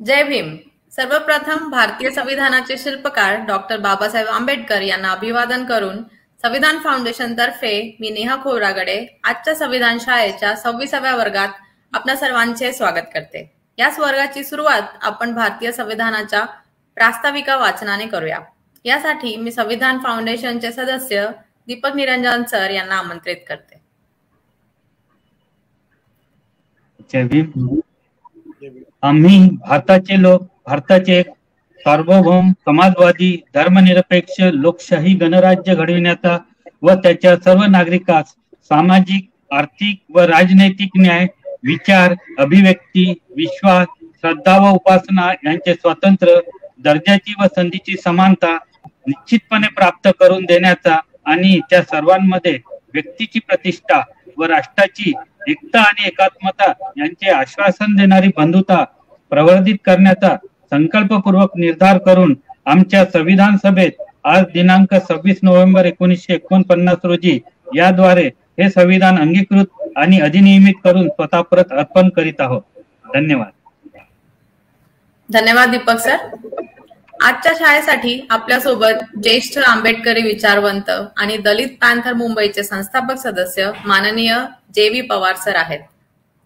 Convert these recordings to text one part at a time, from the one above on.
जय भीम. सर्वप्रथम भारतीय संविधानाचे शिल्पकार डॉक्टर बाबासाहेब आंबेडकर यांना अभिवादन करून संविधान फाउंडेशन तर्फे मी नेहा खोब्रागडे आजच्या संविधान शाळेच्या 26व्या वर्गात आपणा सर्वांचे स्वागत करते. याच वर्गाची सुरुवात आपण भारतीय संविधानाच्या प्रास्ताविका वाचनाने करूया. यासाठी मी संविधान फाउंडेशनचे सदस्य दीपक निरंजन सर यांना आमंत्रित करते. जय भीम. आम्ही भारताचे लोक भारताचे एक सार्वभौम समाजवादी धर्मनिरपेक्ष लोकशाही गणराज्य घडविण्याचा व त्याच्या सर्व नागरिकास सामाजिक आर्थिक व राजनैतिक न्याय विचार अभिव्यक्ती विश्वास श्रद्धा व उपासना यांचे स्वातंत्र्य दर्जाची व संधीची समानता निश्चितपणे प्राप्त करून देण्याचा आणि त्या सर्वांमध्ये व्यक्तीची प्रतिष्ठा व राष्ट्राची एकता आणि एकात्मता यांचे आश्वासन देणारी बंधुता प्रवर्धित करण्याचा संकल्पपूर्वक निर्धार करून आमच्या संविधान सभेत आज दिनांक 26 नोव्हेंबर 1949 रोजी याद्वारे हे संविधान अंगीकृत आणि अधिनियमित करून स्वतः परत अर्पण करीत आहोत. धन्यवाद. धन्यवाद दीपक सर. आजच्या शाळेसाठी आपल्यासोबत ज्येष्ठ आंबेडकरी विचारवंत आणि दलित पॅन्थर मुंबईचे संस्थापक सदस्य माननीय जे.व्ही. पवार सर आहेत.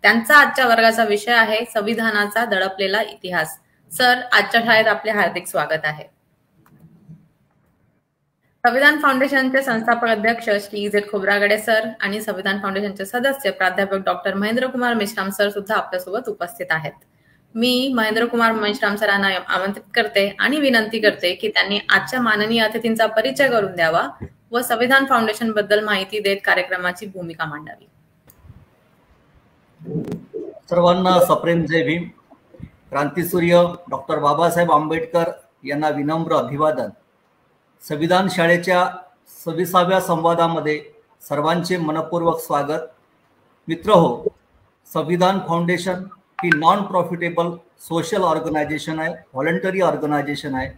त्यांचा आजच्या वर्गाचा विषय आहे संविधानाचा दडपलेला इतिहास. सर, आजच्या शाळेत आपले हार्दिक स्वागत आहे. संविधान फाउंडेशनचे संस्थापक अध्यक्ष श्री झेड खोब्रागडे सर आणि संविधान फाउंडेशनचे सदस्य प्राध्यापक डॉक्टर महेंद्रकुमार मेश्राम सर सुद्धा आपल्यासोबत उपस्थित आहेत. मी महेंद्रकुमार मेश्राम सरांना आमंत्रित करते आणि विनंती करते की त्यांनी आजच्या माननीय अतिथींचा परिचय करून द्यावा व संविधान फाउंडेशन बद्दल माहिती देत कार्यक्रमाची भूमिका मांडावी. सर्वांना सप्रेम जय भीम. क्रांतीसूर्य डॉक्टर बाबासाहेब आंबेडकर यांना विनम्र अभिवादन. संविधान शाळेच्या 26व्या संवादामध्ये सर्वांचे मनपूर्वक स्वागत. मित्रहो, संविधान फाउंडेशन ही नॉन प्रॉफिटेबल सोशल ऑर्गनायझेशन आहे, व्हॉलंटरी ऑर्गनायझेशन आहे.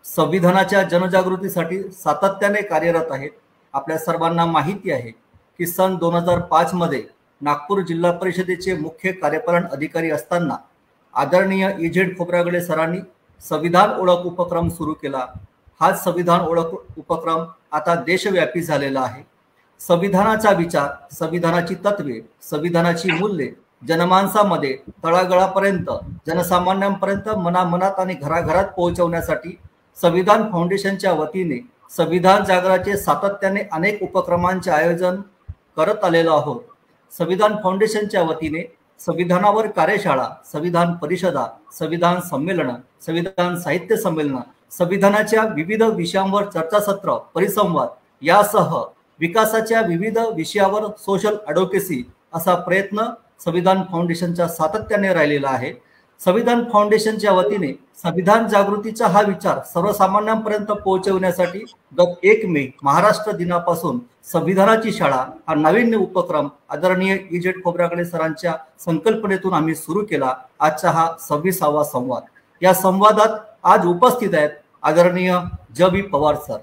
संविधानाच्या जनजागृतीसाठी सातत्याने कार्यरत आहे. आपल्या सर्वांना माहिती आहे की सन 2005 मध्ये नागपूर जिल्हा परिषदेचे मुख्य कार्यपालन अधिकारी असताना आदरणीय ई.झेड. खोब्रागडे सरांनी संविधान ओळख उपक्रम सुरू केला. हाच संविधान ओळख उपक्रम आता देशव्यापी झालेला आहे. संविधानाचा विचार, संविधानाची तत्वे, संविधानाची मूल्ये जनमानसामध्ये तळागाळापर्यंत जनसामान्यांपर्यंत मनामनात आणि घराघरात पोहोचवण्यासाठी संविधान फाउंडेशनच्या वतीने संविधान जागराचे सातत्याने अनेक उपक्रमांचे आयोजन करत आलेलो आहोत. संविधान फाउंडेशनच्या वतीने संविधानावर कार्यशाळा, संविधान परिषदा, संविधान संमेलन, संविधान साहित्य संमेलन, संविधानाच्या विविध विषयांवर चर्चासत्र, परिसंवाद यासह विकासाच्या विविध विषयावर सोशल ॲडव्होकेसी असा प्रयत्न संविधान फाउंडेशनच्या सातत्याने राहिलेला आहे. संविधान फाउंडेशनच्या वतीने संविधान जागृतीचा हा विचार सर्वसामान्यांपर्यंत पोहोचवण्यासाठी गत 1 मे महाराष्ट्र दिनापासून संविधानाची शाळा हा नाविन्य उपक्रम आदरणीय ई.झेड. खोब्रागडे सरांच्या संकल्पनेतून आम्ही सुरू केला. आजचा हा 26वा संवाद. या संवादात आज उपस्थित आहेत आदरणीय जे.व्ही. पवार सर.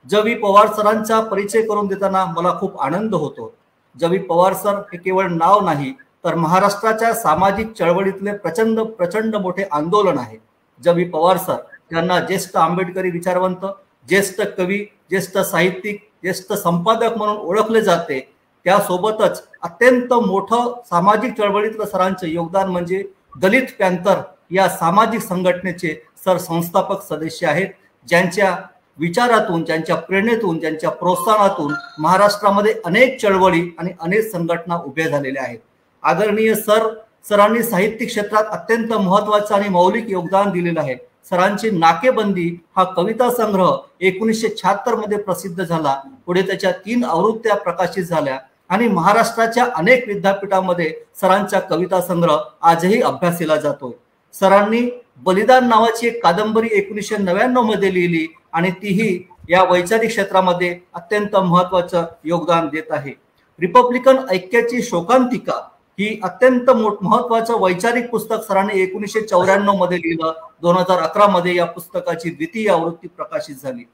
जे.व्ही. पवार सरांचा परिचय करून देताना मला खूप आनंद होतो. जे.व्ही. पवार सर हे केवळ नाव नाही तर महाराष्ट्राच्या सामाजिक चळवळीतले प्रचंड मोठे आंदोलन आहे. जे.व्ही. पवार सर यांना ज्येष्ठ आंबेडकरी विचारवंत, ज्येष्ठ कवी, ज्येष्ठ साहित्यिक, ज्येष्ठ संपादक म्हणून ओळखले जाते. त्यासोबतच अत्यंत मोठं सामाजिक चळवळीतलं सरांचं योगदान म्हणजे दलित पॅन्थर या सामाजिक संघटनेचे सर संस्थापक सदस्य आहेत, ज्यांच्या विचारातून, ज्यांच्या प्रेरणेतून, ज्यांच्या प्रोत्साहनातून महाराष्ट्रामध्ये अनेक चळवळी आणि अनेक संघटना उभ्या झालेल्या आहेत. आदरणीय सरांनी साहित्यिक क्षेत्रात अत्यंत महत्त्वाचं आणि मौलिक योगदान दिलेलं आहे. सरांची नाकेबंदी हा कविता संग्रह 1976 मध्ये प्रसिद्ध झाला. पुढे त्याच्या 3 आवृत्त्या प्रकाशित झाल्या आणि महाराष्ट्राच्या अनेक विद्यापीठामध्ये सरांचा कविता संग्रह आजही अभ्यासला जातोय. सरांनी बलिदान नावाची एक कादंबरी 1999 मध्ये लिहिली आणि तीही या वैचारिक क्षेत्रामध्ये अत्यंत महत्त्वाचं योगदान देत आहे. रिपब्लिकन ऐक्याची शोकांतिका ही अत्यंत महत्त्वाचं वैचारिक पुस्तक सरांनी 1994 मध्ये लिहिलं. 2011 मध्ये या पुस्तकाची 2य आवृत्ती प्रकाशित झाली.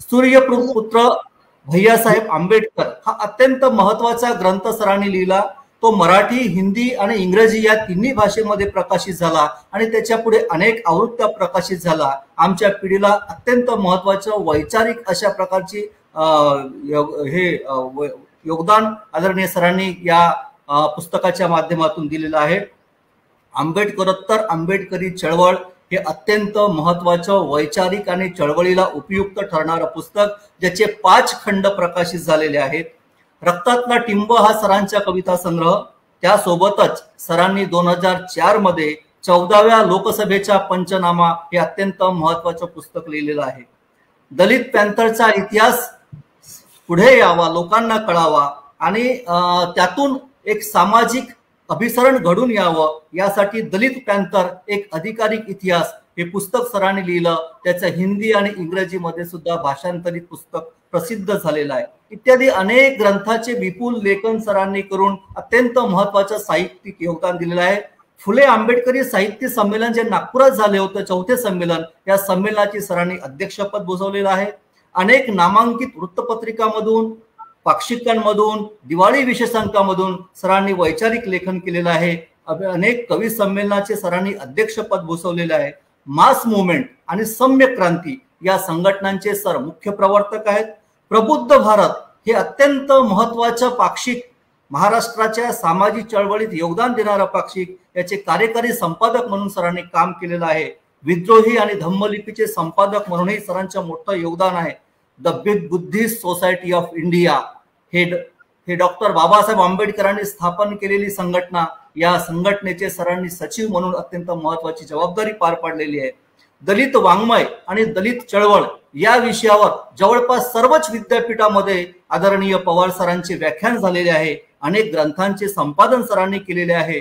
सूर्यपुत्र भैयासाहेब आंबेडकर हा अत्यंत महत्त्वाचा ग्रंथ सरांनी लिहिला. तो मराठी, हिंदी आणि इंग्रजी या तिन्ही भाषेमध्ये प्रकाशित झाला आणि त्याच्या पुढे अनेक आवृत्त्या प्रकाशित झाला. आमच्या पिढीला अत्यंत महत्वाचं वैचारिक अशा प्रकारची योगदान आदरणीय सरांनी या पुस्तकाच्या माध्यमातून दिलेलं आहे. आंबेडकरोत्तर आंबेडकरी चळवळ हे अत्यंत महत्वाचं वैचारिक आणि चळवळीला उपयुक्त ठरणारं पुस्तक, ज्याचे 5 खंड प्रकाशित झालेले आहेत. रक्तातला टिंब हा सरांचा कविता संग्रह, त्यासोबतच सरांनी 2004 मध्ये 14व्या लोकसभेचा पंचनामा हे अत्यंत महत्वाचं पुस्तक लिहिलेलं आहे. दलित पॅंथरचा इतिहास पुढे यावा, लोकांना कळावा आणि त्यातून एक सामाजिक अभिसरण घडून यावं यासाठी दलित पॅंथर एक अधिकारिक इतिहास हे पुस्तक सरांनी लिहिलं. त्याचं हिंदी आणि इंग्रजीमध्ये सुद्धा भाषांतरित पुस्तक प्रसिद्ध झालेलं आहे. इत्यादी अनेक ग्रंथाचे विपुल लेखन सरांनी करून अत्यंत महत्वाचं साहित्यिक योगदान दिलेलं आहे. फुले आंबेडकरी साहित्य संमेलन जे नागपुरात झाले होते, 4थे संमेलन, या संमेलनाची सरांनी अध्यक्षपद भूषवलेलं आहे. अनेक नामांकित वृत्तपत्रिकांमधून, पाक्षिकांमधून, दिवाळी विशेषांकामधून सरांनी वैचारिक लेखन केलेलं आहे. अनेक कवी संमेलनाचे सरांनी अध्यक्षपद भूषवलेलं आहे. मास मुवमेंट आणि सम्य क्रांती या संघटनांचे सर मुख्य प्रवर्तक आहेत. प्रबुद्ध भारत हे अत्यंत महत्वाचं पाक्षिक, महाराष्ट्राच्या सामाजिक चळवळीत योगदान देणारं पाक्षिक, याचे कार्यकारी संपादक म्हणून सरांनी काम केलेलं आहे. विद्रोही आणि धम्मलिपीचे संपादक म्हणूनही सरांचं मोठं योगदान आहे. The big Buddhist society of India हे डॉक्टर बाबासाहेब आंबेडकरांनी स्थापन केलेली संघटना, या संघटनेचे सरांनी सचिव म्हणून अत्यंत महत्वाची जबाबदारी पार पाडलेली आहे. दलित वाङ्मय आणि दलित चळवळ या विषयावर जवळपास सर्वच विद्यापीठामध्ये आदरणीय पवार सरांचे व्याख्यान झालेले आहे. अनेक ग्रंथांचे संपादन सरांनी केलेले आहे.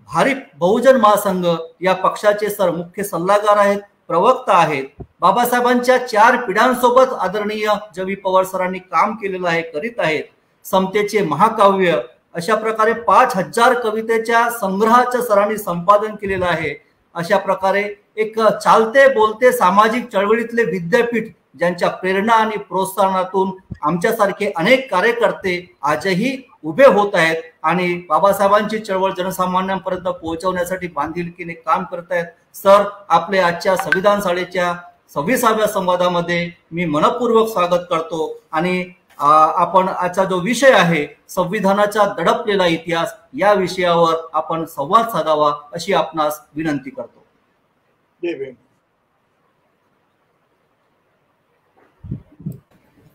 भारिप बहुजन महासंघ या पक्षाचे सर मुख्य सल्लागार आहेत, प्रवक्ता आहेत. बाबासाहेबांच्या 4 पिढ्यांसोबत आदरणीय जवी पवार सरांनी काम केलेलं आहे, करीत आहेत. समतेचे महाकाव्य अशा प्रकारे 5000 कवितेच्या संग्रहाचं सरांनी संपादन केलेलं आहे. अशा प्रकारे एक चालते बोलते सामाजिक चळवळीतले विद्यापीठ, ज्यांच्या प्रेरणा आणि प्रोत्साहनातून आमच्यासारखे अनेक कार्यकर्ते आजही उभे होत आहेत आणि बाबासाहेबांची चळवळ जनसामान्यांपर्यंत पोहोचवण्यासाठी बांधिलकीने काम करत आहेत. सर, आपले आजच्या संविधान शाळेच्या 26व्या संवादामध्ये मी मनपूर्वक स्वागत करतो आणि आपण आजचा जो विषय आहे संविधानाचा दडपलेला इतिहास, या विषयावर आपण संवाद साधावा अशी आपणास विनंती करतो.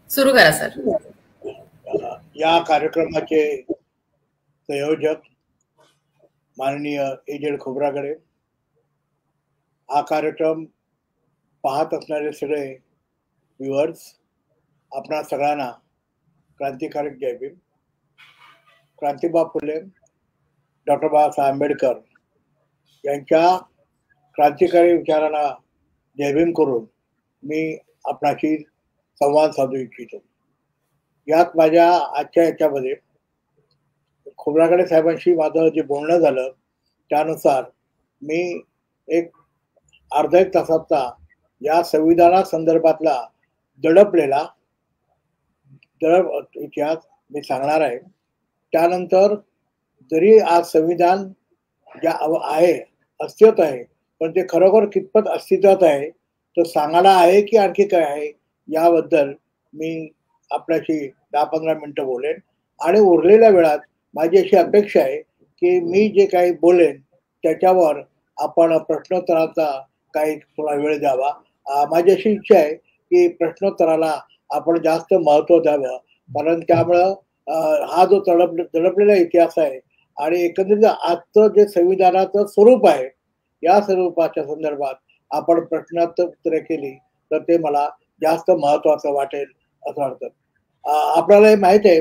सुरू करा सर. या कार्यक्रमाचे संयोजक माननीय एजेड खोब्रागडे, हा कार्यक्रम पाहत असणारे सगळे व्ह्युअर्स, आपणा सगळ्यांना क्रांतिकारक जय भीम. क्रांतिबा फुले, डॉक्टर बाबासाहेब आंबेडकर यांच्या क्रांतिकारी विचारांना जय भीम करून मी आपणाशी संवाद साधू इच्छितो. यात माझ्या आजच्या याच्यामध्ये खोब्रागडे साहेबांशी माझं जे बोलणं झालं त्यानुसार मी एक अर्धा एक तासाचा या संविधाना संदर्भातला दडपलेला इतिहास मी सांगणार आहे. त्यानंतर जरी आज संविधान ज्या आहे, अस्तित्वात आहे, पण ते खरोखर कितपत अस्तित्वात आहे, तो सांगायला आहे की आणखी काय आहे, याबद्दल मी आपल्याशी 10-15 मिनिटं बोलेन. आणि उरलेल्या वेळात माझी अशी अपेक्षा आहे की मी जे काही बोलेन त्याच्यावर आपण प्रश्नोत्तराचा काही थोडा वेळ द्यावा. माझी अशी इच्छा आहे की प्रश्नोत्तराला आपण जास्त महत्त्व द्यावं, कारण त्यामुळं हा जो दडपलेला इतिहास आहे आणि एकंदरीत आजचं जे संविधानाचं स्वरूप आहे, या स्वरूपाच्या संदर्भात आपण प्रश्नोत्तरे केली तर ते मला जास्त महत्त्वाचं वाटेल असं वाटतं. आपल्याला हे माहित आहे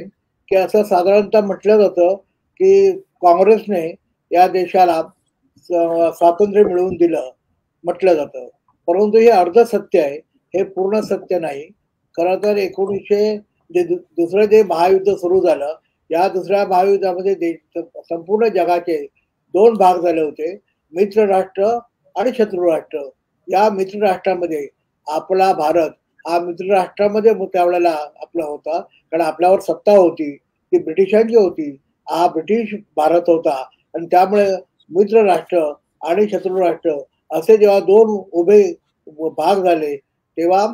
की असं साधारणतः म्हटलं जातं की काँग्रेसने या देशाला स्वातंत्र्य मिळवून दिलं म्हटलं जातं, परंतु हे अर्ध सत्य आहे, हे पूर्ण सत्य नाही. खरं तर 1900 दुसरं जे महायुद्ध सुरू झालं, या दुसऱ्या महायुद्धामध्ये संपूर्ण जगाचे 2 भाग झाले होते, मित्र राष्ट्र आणि शत्रू राष्ट्र. या मित्र राष्ट्रामध्ये आपला भारत हा मित्र राष्ट्रामध्ये त्यावेळेला आपला होता, कारण आपल्यावर सत्ता होती ती ब्रिटिशांची होती हा ब्रिटिश भारत होता आणि त्यामुळे मित्र राष्ट्र आणि शत्रू राष्ट्र असे जेव्हा दोन उभे भाग झाले तेव्हा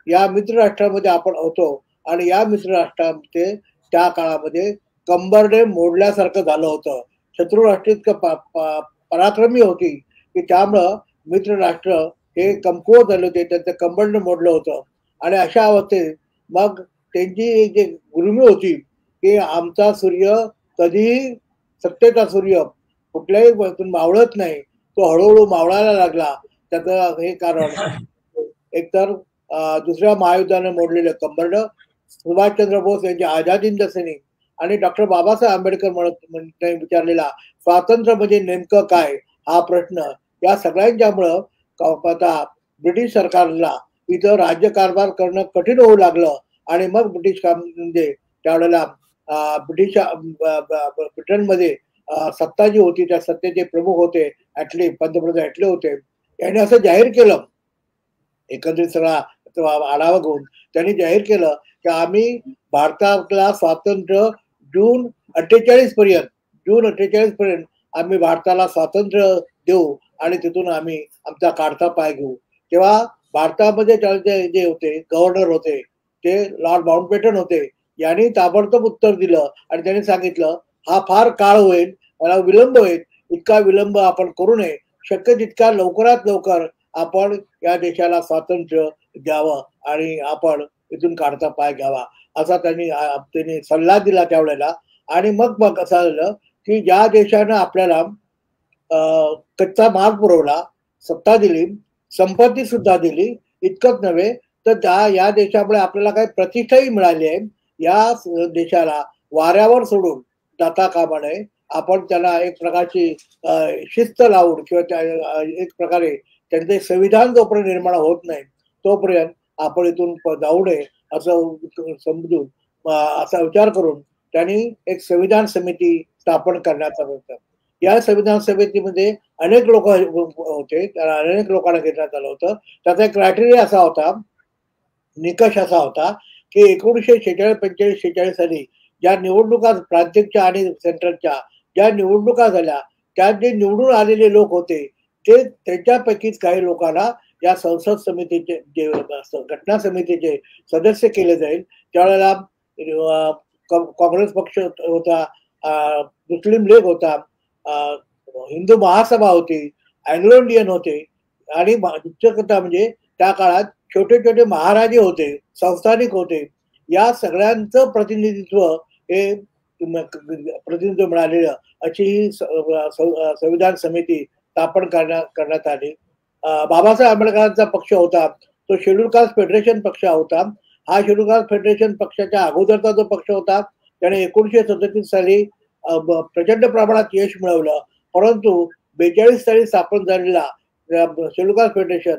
या मित्र राष्ट्रामध्ये आपण होतो आणि या मित्र राष्ट्रामध्ये त्या काळामध्ये कंबरडे मोडल्यासारखं झालं होतं. शत्रू राष्ट्र इतकं पराक्रमी होती की त्यामुळं मित्र राष्ट्र हे कमकुवत झाले होते, त्यांचं कंबरडे मोडलं होतं. आणि अशा अवस्थेत मग त्यांची जी गुरुमी होती की आमचा सूर्य कधीही सत्तेचा सूर्य कुठल्याही गोष्टीतून मावळत नाही, तो हळूहळू मावळायला लागला. त्याचं हे कारण एकतर दुसऱ्या महायुद्धाने मोडलेलं कंबरड, सुभाषचंद्र बोस यांचे आझाद हिंद सैनिक आणि डॉक्टर बाबासाहेब आंबेडकर म्हणत विचारलेला स्वातंत्र्य म्हणजे नेमकं काय हा प्रश्न, या सगळ्यांच्यामुळं आता ब्रिटिश सरकारला इथं राज्यकारभार करणं कठीण होऊ लागलं. आणि मग ब्रिटिश म्हणजे त्यावेळेला ब्रिटनमध्ये सत्ता जी होती त्या सत्तेचे प्रमुख होते ऍटली, पंतप्रधान ऍटली होते. यांनी असं जाहीर केलं, एकंदरीत सगळा आढावा घेऊन त्यांनी जाहीर केलं की आम्ही भारताला स्वातंत्र्य जून 48 पर्यंत आम्ही भारताला स्वातंत्र्य देऊ आणि तिथून आम्ही आमचा काढता पाय घेऊ. तेव्हा भारतामध्ये जे होते गव्हर्नर होते ते लॉर्ड माउंटबॅटन होते. यांनी ताबडतोब उत्तर दिलं आणि त्यांनी सांगितलं हा फार काळ होईल, मला विलंब होईल, इतका विलंब आपण करू नये, शक्य तितका लवकरात लवकर आपण या देशाला स्वातंत्र्य द्यावं आणि आपण इथून काढता पाय घ्यावा असा त्यांनी सल्ला दिला त्यावेळेला. आणि मग असं झालं की ज्या देशानं आपल्याला कच्चा माल पुरवला, सत्ता दिली, संपत्ती सुद्धा दिली, इतकंच नव्हे तर या देशामुळे आपल्याला काही प्रतिष्ठाही मिळाली आहे. या देशाला वाऱ्यावर सोडून जाता कामा नये. आपण त्याला एक प्रकारची शिस्त लावून किंवा एक प्रकारे त्यांचे संविधान जोपर्यंत निर्माण होत नाही तोपर्यंत आपण इथून जाऊ नये असं समजून असा विचार करून त्यांनी एक संविधान समिती स्थापन करण्याचा प्रयत्न. या संविधान समितीमध्ये अनेक लोक होते, त्याला अनेक लोकांना घेण्यात आलं होतं. त्याचा एक क्रायटेरिया असा होता, निकष असा होता की 1946-45-46 साली ज्या निवडणुका प्रांतिकच्या आणि सेंट्रलच्या ज्या निवडणुका झाल्या त्यात जे निवडून आलेले लोक होते ते त्यांच्यापैकीच काही लोकांना या संसद समितीचे जे घटना समितीचे सदस्य केले जाईल. त्यावेळेला काँग्रेस पक्ष होता, मुस्लिम लीग होता, हिंदू महासभा होती, अँग्लो इंडियन होते आणि उच्चकता म्हणजे त्या काळात छोटे छोटे महाराजे होते, संस्थानिक होते. या सगळ्यांचं प्रतिनिधित्व हे प्रतिनिधित्व मिळालेलं अशी ही संविधान समिती स्थापन करण्यात आली. बाबासाहेब आंबेडकरांचा पक्ष होता तो शेड्यूल कास्ट फेडरेशन पक्ष होता. हा शेड्यूल कास्ट फेडरेशन पक्षाच्या अगोदरचा जो पक्ष होता त्याने 1937 साली प्रचंड प्रमाणात यश मिळवलं. परंतु 42 साली स्थापन झालेला शेड्यूल कास्ट फेडरेशन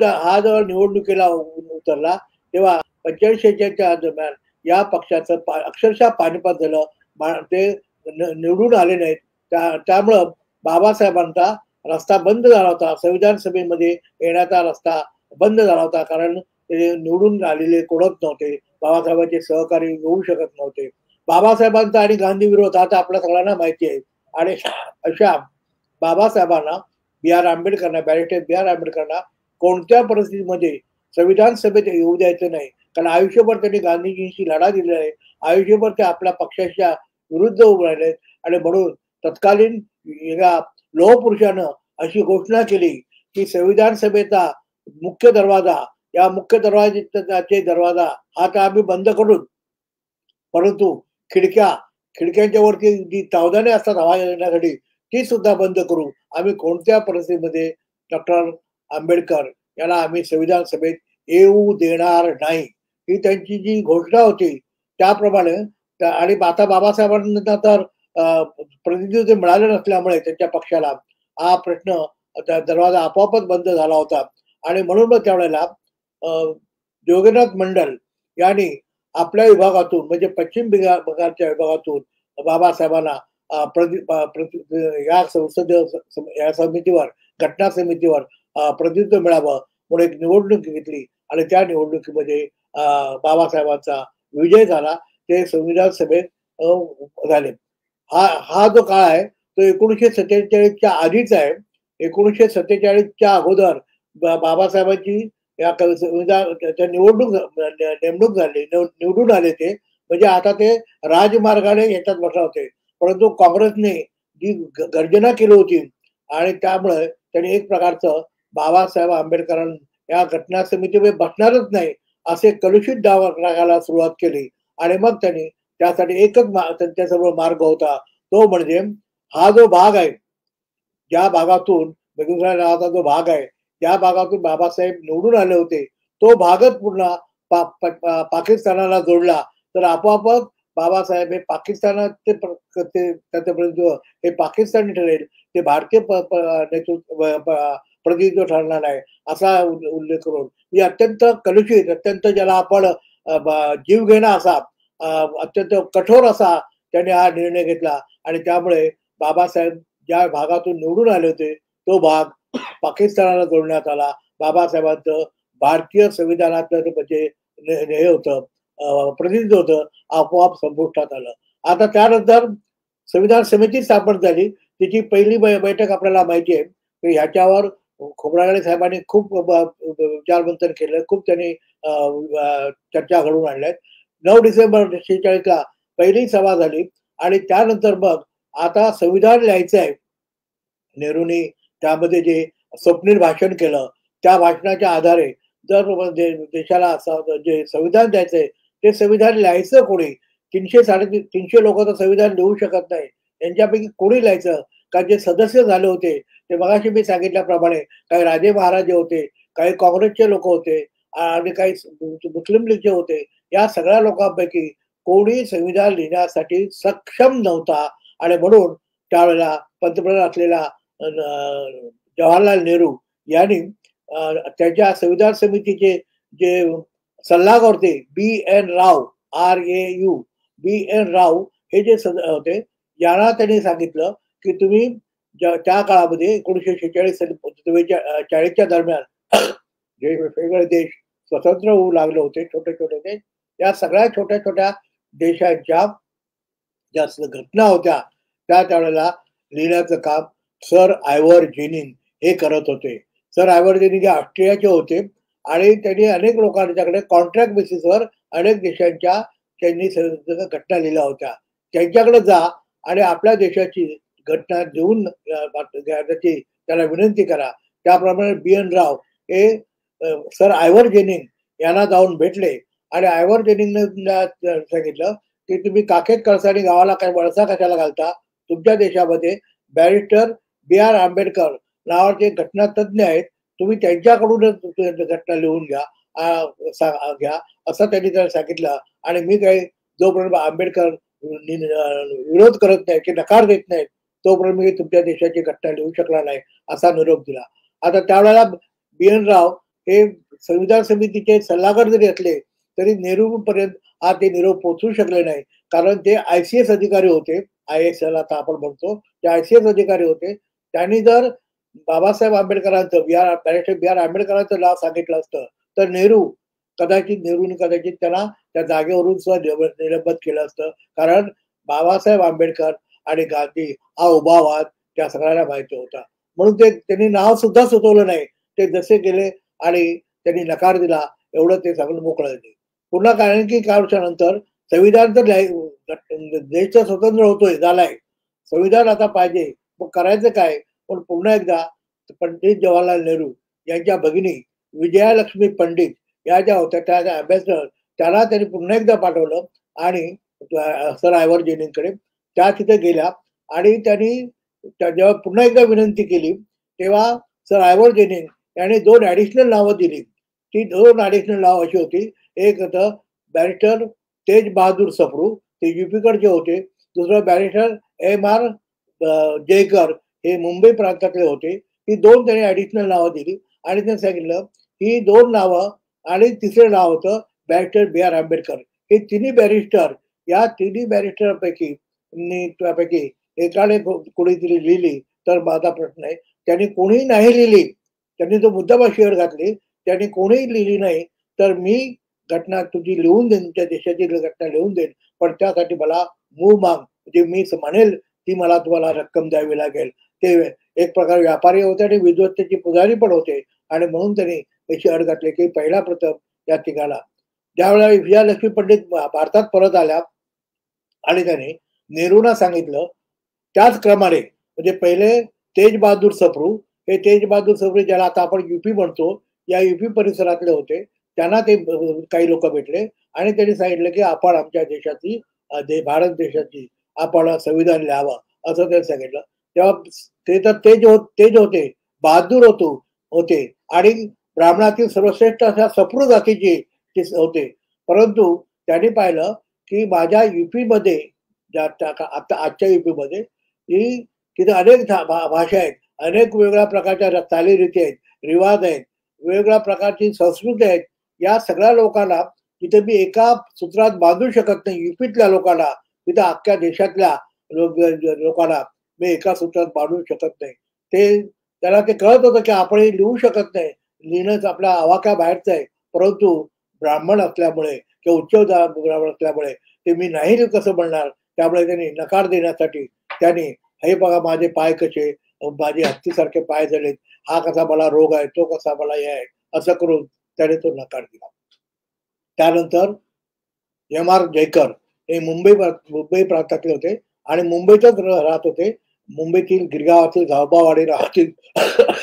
हा जेव्हा निवडणुकीला उतरला तेव्हा 45-46 दरम्यान या पक्षाचं अक्षरशः पानिपत झालं. ते निवडून आले नाहीत. त्यामुळं बाबासाहेबांचा रस्ता बंद झाला होता, संविधान सभेमध्ये येण्याचा रस्ता बंद झाला होता. कारण ते निवडून आलेले कोणच नव्हते, बाबासाहेबांचे सहकारी होऊ शकत नव्हते. बाबासाहेबांचा आणि गांधी विरोध आता आपल्या सगळ्यांना माहिती आहे. आणि अशा बाबासाहेबांना बॅरिस्टर बी आर आंबेडकरांना कोणत्या परिस्थितीमध्ये संविधान सभेत येऊ द्यायचं नाही. कारण आयुष्यभर त्यांनी गांधीजींशी लढा दिलेला आहे, आयुष्यभर ते आपल्या पक्षाच्या विरुद्ध उभे राहिले. आणि म्हणून तत्कालीन एका लोहपुरुषानं अशी घोषणा केली की संविधान सभेचा मुख्य दरवाजा, या मुख्य दरवाजाचे दरवाजा हा तर आम्ही बंद करून, परंतु खिडक्यांच्या वरती जी तावदाने असतात हवा येण्यासाठी ती सुद्धा बंद करू. आम्ही कोणत्या परिस्थितीमध्ये डॉक्टर आंबेडकर याला आम्ही संविधान सभेत येऊ देणार नाही, ही त्यांची जी घोषणा होती त्याप्रमाणे. आणि आता बाबासाहेबांना तर प्रतिनिधित्व मिळालं नसल्यामुळे त्यांच्या पक्षाला हा प्रश्न दरवाजा आपोआपच बंद झाला होता. आणि म्हणून मग त्यावेळेला जोगीनाथ मंडल यांनी आपल्या विभागातून म्हणजे पश्चिम बंगालच्या विभागातून बाबासाहेबांना या समितीवर, घटना समितीवर प्रतिनिधित्व मिळावं म्हणून एक निवडणूक घेतली आणि त्या निवडणुकीमध्ये बाबासाहेबांचा विजय झाला. ते संविधान सभेत झाले. हा जो काळ आहे तो 1947च्या आधीच आहे. 1947च्या अगोदर बाबासाहेबांची या नेमणूक झाली, निवडून आले ते, म्हणजे आता ते राजमार्गाने याच्यात बसला होते. परंतु काँग्रेसने जी गर्जना केली होती आणि त्यामुळे त्यांनी एक प्रकारचं बाबासाहेब आंबेडकर या घटना समितीमध्ये बसणारच नाही असे कलुषित दावा करायला सुरुवात केली. आणि मग त्यांनी त्यासाठी एकच त्यांच्यासमोर मार्ग होता, तो म्हणजे हा जो भाग आहे, ज्या भागातून बेगुसराय नावाचा जो भाग आहे, त्या भागातून बाबासाहेब निवडून आले होते, तो भागच पुन्हा पाकिस्तानाला जोडला तर आपोआपच बाबासाहेब हे पाकिस्तानाचे त्याच्यापर्यंत हे पाकिस्तानी ठरेल, ते भारतीय प्रतिनिधित्व ठरणार नाही असा उल्लेख करून ही अत्यंत कलुषित, अत्यंत ज्याला आपण जीवघेणा असा, अत्यंत कठोर असा त्यांनी हा निर्णय घेतला. आणि त्यामुळे बाबासाहेब ज्या भागातून निवडून आले होते तो भाग पाकिस्तानाला जोडण्यात आला. बाबासाहेबांचं भारतीय संविधानातलं म्हणजे हे होतं, प्रतिनिधित्व होतं, आपोआप संपुष्टात आलं. आता त्यानंतर संविधान समिती स्थापन झाली. तिची पहिली बैठक आपल्याला माहिती आहे की ह्याच्यावर खोब्रागडे साहेबांनी खूप विचारमंथन केलं, खूप त्यांनी चर्चा घडवून आणल्यात. 9 डिसेंबर 46ला पहिली सभा झाली आणि त्यानंतर मग आता संविधान लिहायचं आहे. नेहरूंनी त्यामध्ये जे स्वप्नील भाषण केलं त्या भाषणाच्या आधारे जर देशाला जे संविधान द्यायचंय ते संविधान लिहायचं कोणी, 300-350 लोक तर संविधान लिहू शकत नाही, यांच्यापैकी कोणी लिहायचं? का जे सदस्य झाले होते ते मगाशी मी सांगितल्याप्रमाणे काही राजे महाराजे होते, काही काँग्रेसचे लोक होते आणि काही मुस्लिम लीगचे होते. या सगळ्या लोकांपैकी कोणी संविधान लिहिण्यासाठी सक्षम नव्हता. आणि म्हणून त्यावेळेला पंतप्रधान असलेला जवाहरलाल नेहरू यांनी त्याच्या संविधान समितीचे जे सल्लागार होते B.N. राव, RAU, B.N. राव हे जे होते, यांना त्यांनी सांगितलं की तुम्ही त्या काळामध्ये 1946-40च्या दरम्यान जे वेगवेगळे देश स्वतंत्र होऊ लागले होते, छोटे छोटे देश, या सगळ्या छोट्या छोट्या देशांच्या ज्या घटना होत्या त्यावेळेला लिहिण्याचं काम सर आयव्हर जेनिंग हे करत होते. सर आयव्हर जेनिंग हे ऑस्ट्रियाचे होते आणि त्यांनी अनेक लोकांच्याकडे कॉन्ट्रॅक्ट बेसिसवर अनेक देशांच्या त्यांनी घटना लिहिल्या होत्या. त्यांच्याकडे जा आणि आपल्या देशाची घटना देऊन त्याला विनंती करा. त्याप्रमाणे B.N. राव हे सर आयव्हर जेनिंग यांना जाऊन भेटले आणि आयव्हर जेनिंगने सांगितलं की तुम्ही काखेत कळसानी गावाला काय वळसा कशाला घालता? तुमच्या देशामध्ये बॅरिस्टर B.R. आंबेडकर नावाचे घटना तज्ञ आहेत, तुम्ही त्यांच्याकडूनच घटना लिहून घ्या असं त्यांनी त्याला सांगितलं. आणि मी काही जोपर्यंत आंबेडकर विरोध करत नाही की नकार देत नाहीत तोपर्यंत मी तुमच्या देशाची घटना लिहू शकला नाही असा निरोप दिला. आता त्यावेळेला B.N. राव हे संविधान समितीचे सल्लागार जरी असले तरी नेहरूपर्यंत हा ते निरोप पोहोचू शकले नाही, कारण ते ICS अधिकारी होते. ISL आता आपण म्हणतो ते ICS अधिकारी होते. त्यांनी जर बाबासाहेब आंबेडकरांचं बॅरिस्टर B.R. आंबेडकरांचं नाव सांगितलं असतं तर नेहरूने कदाचित त्यांना त्या जागेवरून सुद्धा निलंबित केलं असतं, कारण बाबासाहेब आंबेडकर आणि गांधी हा उभा वाद त्या सगळ्यांना माहिती होता. म्हणून त्यांनी नाव सुद्धा सुचवलं नाही, ते जसे गेले आणि त्यांनी नकार दिला, एवढं ते सगळं मोकळं झाले. पुन्हा कारण की काही वर्षानंतर संविधान तर देश तर स्वतंत्र होतोय, झालाय, संविधान आता पाहिजे, मग करायचं काय? पण पुन्हा एकदा पंडित जवाहरलाल नेहरू यांच्या भगिनी विजयालक्ष्मी पंडित या ज्या होत्या त्या अँबॅसेडर, त्याला त्यांनी पुन्हा एकदा पाठवलं आणि सर आयव्हर जेनिंगकडे त्या तिथे गेल्या आणि त्यांनी जेव्हा पुन्हा एकदा विनंती केली तेव्हा सर आयव्हर जेनिंग यांनी 2 ऍडिशनल नावं दिली. ती 2 ऍडिशनल नाव अशी होती, एक होतं बॅरिस्टर तेज बहादूर सप्रू, ते UP-कडचे होते. दुसरं बॅरिस्टर M.R. जयकर, हे मुंबई प्रांतातले होते. ही 2 त्यांनी ऍडिशनल नावं दिली आणि त्यांनी सांगितलं ही 2 नावं आणि तिसरं नाव होतं बॅरिस्टर B.R. आंबेडकर. हे तिन्ही बॅरिस्टर, या तिन्ही बॅरिस्टरपैकी त्यापैकी एकाने कोणीतरी लिहिली तर माझा प्रश्न आहे. त्यांनी कोणीही नाही लिहिली, त्यांनी तो मुद्दामाशीवर घातली, त्यांनी कोणीही लिहिली नाही तर मी घटना तुझी लिहून देईन, तुमच्या देशाची घटना लिहून देईन, पण त्यासाठी मला मूळ माग म्हणजे मी म्हणेल ती मला तुम्हाला रक्कम द्यावी लागेल. ते एक प्रकार व्यापारी होते आणि विद्वत्तेचे पुजारी पण होते आणि म्हणून त्यांनी त्याची अट घातली की पहिला प्रथम या ठिकाणा ज्यावेळेला विजयालक्ष्मी पंडित भारतात परत आल्या आणि त्याने नेहरूंना सांगितलं त्याच क्रमाने म्हणजे पहिले तेज बहादूर सप्रू हे तेज बहादूर सप्रू ज्याला आता आपण युपी म्हणतो या युपी परिसरातले होते त्यांना ते काही लोक भेटले आणि त्यांनी सांगितलं की आपण आमच्या देशाची भारत देशाची आपण संविधान लिहावं असं त्यांनी सांगितलं. तेव्हा ते तर तेज होते बहादूर होते आणि ब्राह्मणातील सर्वश्रेष्ठ अशा सप्रू जातीचे होते. परंतु त्यांनी पाहिलं की माझ्या युपी मध्ये आता आजच्या युपी मध्ये ही तिथे अनेक भाषा आहेत, अनेक वेगवेगळ्या प्रकारच्या चालीरीती आहेत, रिवाज आहेत, वेगवेगळ्या प्रकारची संस्कृती आहेत. या सगळ्या लोकांना तिथे मी एका सूत्रात बांधू शकत नाही. युपीतल्या लोकांना तिथे अख्ख्या देशातल्या लोकांना मी एका सूत्रात बांधू शकत नाही. त्याला ते कळत होतं की आपण लिहू शकत नाही, लिहिणंच आपल्या आवाक्याबाहेरचं आहे. परंतु ब्राह्मण असल्यामुळे किंवा उच्च ब्राह्मण असल्यामुळे ते मी नाही कसं म्हणणार. त्यामुळे त्यांनी नकार देण्यासाठी त्यांनी हे बघा माझे पाय कसे, माझे हत्तीसारखे पाय झालेत, हा कसा मला रोग आहे, तो कसा मला हे आहे, असं करून त्याने तो नकार दिला. त्यानंतर M.R. जयकर हे मुंबई प्रांतातले होते आणि मुंबईतच राहत होते. मुंबईतील गिरगावातील गावबावाडी राहतील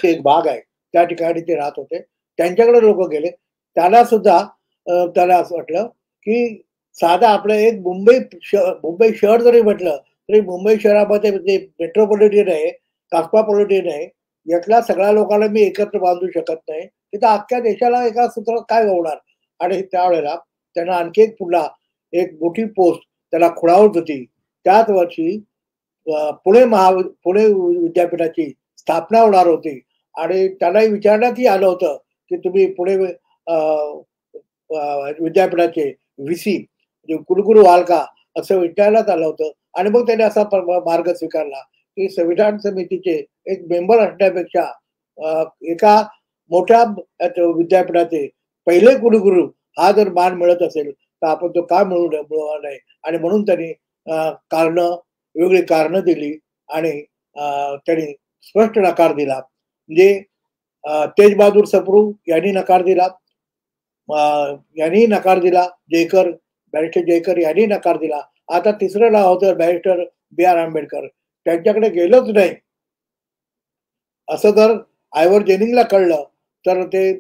एक भाग आहे त्या ठिकाणी ते राहत होते. त्यांच्याकडे लोक गेले. त्याला सुद्धा त्याला असं वाटलं की साधा आपलं एक मुंबई शहर जरी म्हटलं तरी मुंबई शहरामध्ये जे मेट्रोपॉलिटन आहे, कॉस्मोपॉलिटन आहे, यातल्या सगळ्या लोकांना मी एकत्र बांधू शकत नाही. तिथं अख्ख्या देशाला एका सूत्रात काय होणार. आणि त्यावेळेला त्यांना आणखी एक पुन्हा एक मोठी पोस्ट त्याला खुणावत होती. त्याच वर्षी पुणे विद्यापीठाची स्थापना होणार होती आणि त्यालाही विचारण्यातही आलं होतं की तुम्ही पुणे विद्यापीठाचे VC कुलगुरू व्हाल का असं विचारण्यात आलं होतं. आणि मग त्याने असा मार्ग स्वीकारला की संविधान समितीचे एक मेंबर असण्यापेक्षा एका मोठ्या विद्यापीठाचे पहिले कुलगुरू हा जर मान मिळत असेल तर आपण तो का मिळवणार नाही. आणि म्हणून त्यांनी वेगळी कारणं दिली आणि त्यांनी स्पष्ट नकार दिला. म्हणजे तेज बहादूर सप्रू यांनी नकार दिला, यांनी नकार दिला, बॅरिस्टर जयकर यांनी नकार दिला. आता तिसरं नाव होतं बॅरिस्टर B.R. आंबेडकर. त्यांच्याकडे गेलंच नाही असं जर आयवर जेनिंगला कळलं तर ते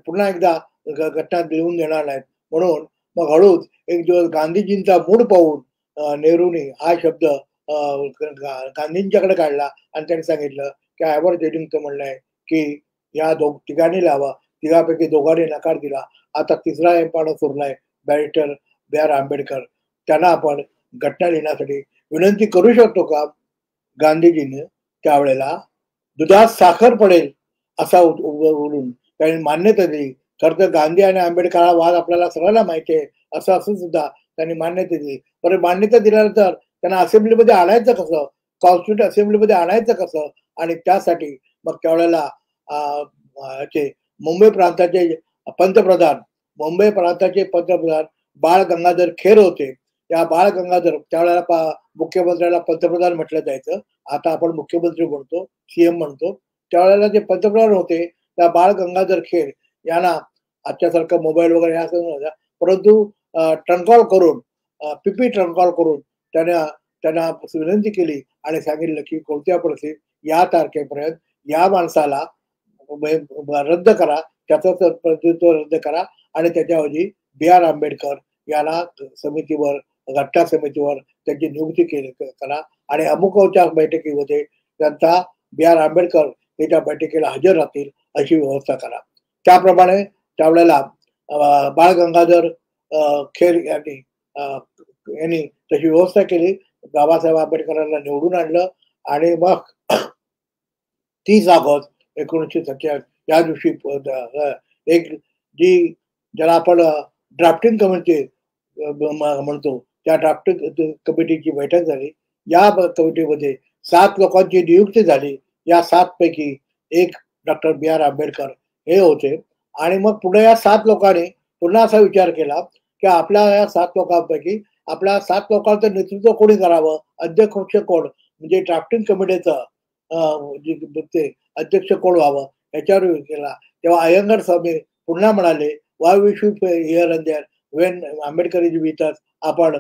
पुन्हा एकदा घटना लिहून देणार नाहीत. म्हणून मग हळूच एक दिवस गांधीजींचा मूड पाहून नेहरूंनी हा शब्द गांधींच्याकडे काढला आणि त्यांनी सांगितलं की आयवर जेनिंगचं म्हणणं आहे की या तिघांनी लावा. तिघापैकी दोघांनी नकार दिला. आता तिसरा माणूस उरलाय बॅरिस्टर B.R. आंबेडकर. त्यांना आपण घटना लिहिण्यासाठी विनंती करू शकतो का. गांधीजीने त्यावेळेला दुधात साखर पडेल असा बोलून त्यांनी मान्यता दिली. खरं तर गांधी आणि आंबेडकर हा वाद आपल्याला सगळ्यांना माहिती आहे. असं असून सुद्धा त्यांनी मान्यता दिली. बरं, मान्यता दिल्यानंतर त्यांना असेंब्लीमध्ये आणायचं कसं, कॉन्स्टिट्यूट असेंब्लीमध्ये आणायचं कसं. आणि त्यासाठी मग त्यावेळेला मुंबई प्रांताचे पंतप्रधान बाळ गंगाधर खेर होते. त्या बाळ गंगाधर त्यावेळेला मुख्यमंत्र्याला पंतप्रधान म्हटलं जायचं. आता आपण मुख्यमंत्री म्हणतो, CM म्हणतो. त्यावेळेला जे पंतप्रधान होते त्या बाळ गंगाधर खेर यांना आजच्यासारखं मोबाईल वगैरे असं नव्हतं, परंतु ट्रंकॉल करून पिपी ट्रंकॉल करून त्यांना विनंती केली आणि सांगितलं की कोणत्या परिस्थितीत या तारखेपर्यंत या माणसाला रद्द करा, त्याचं प्रतिनिधित्व रद्द करा आणि त्याच्याऐवजी B.R. आंबेडकर याला समितीवर, घटना समितीवर त्यांची नियुक्ती करा आणि अमुकच्या बैठकीमध्ये त्यांचा B.R. आंबेडकर हे त्या बैठकीला हजर राहतील अशी व्यवस्था करा. त्याप्रमाणे त्यावेळेला बाळ गंगाधर खेर यांनी तशी व्यवस्था केली. बाबासाहेब आंबेडकरांना निवडून आणलं आणि मग 30 ऑगस्ट 1947 या दिवशी एक ज्याला आपण ड्राफ्टिंग कमिटी म्हणतो त्या ड्राफ्टिंग कमिटीची बैठक झाली. या कमिटीमध्ये 7 लोकांची नियुक्ती झाली. या 7 पैकी एक डॉक्टर B.R. आंबेडकर हे होते. आणि मग पुढे या 7 लोकांनी पुन्हा असा विचार केला की आपल्या या 7 लोकांपैकी आपल्या 7 लोकांचं नेतृत्व कोणी करावं, अध्यक्ष कोण, म्हणजे ड्राफ्टिंग कमिटीचं ते अध्यक्ष कोण व्हावं याच्यावर केला. तेव्हा अय्यंगार स्वामी पुन्हा म्हणाले, why we should here and there when Ambedkar is with us. आपण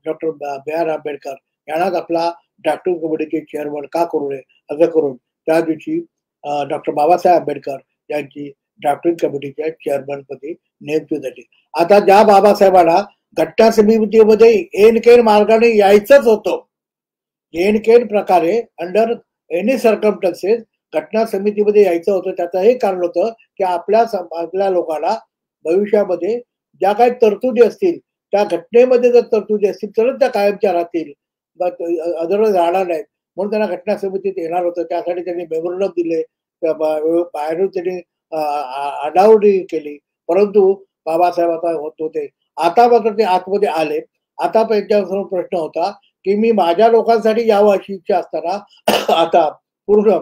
डॉक्टर बी आर आंबेडकर यांनाच आपला ड्राफ्टिंग कमिटीचे चेअरमन का करू नये, असं करून त्या दिवशी डॉक्टर बाबासाहेब आंबेडकर यांची ड्राफ्टिंग कमिटीच्या चेअरमनपदी नियुक्ती झाली. आता ज्या बाबासाहेबांना घटना समितीमध्ये एन केन मार्गाने यायचंच होतं, एन केन प्रकारे अंडर एनी सर्कमस्टन्सेस घटना समितीमध्ये यायचं होतं, त्याचं हे कारण होतं की आपल्या लोकांना भविष्यामध्ये ज्या काही तरतुदी असतील त्या घटनेमध्ये जर तरतुदी असतील तरच त्या कायमच्या राहतील, अदरवाईज राहणार नाहीत. म्हणून त्यांना घटना समितीत येणार होतं. त्यासाठी त्यांनी मेमोरंडम दिले, बाहेरून त्यांनी आडावडी केली, परंतु बाबासाहेब आता होत होते. आता मात्र ते आतमध्ये आले. आता त्यांच्यासमोर प्रश्न होता की मी माझ्या लोकांसाठी यावं अशी इच्छा असताना आता पूर्ण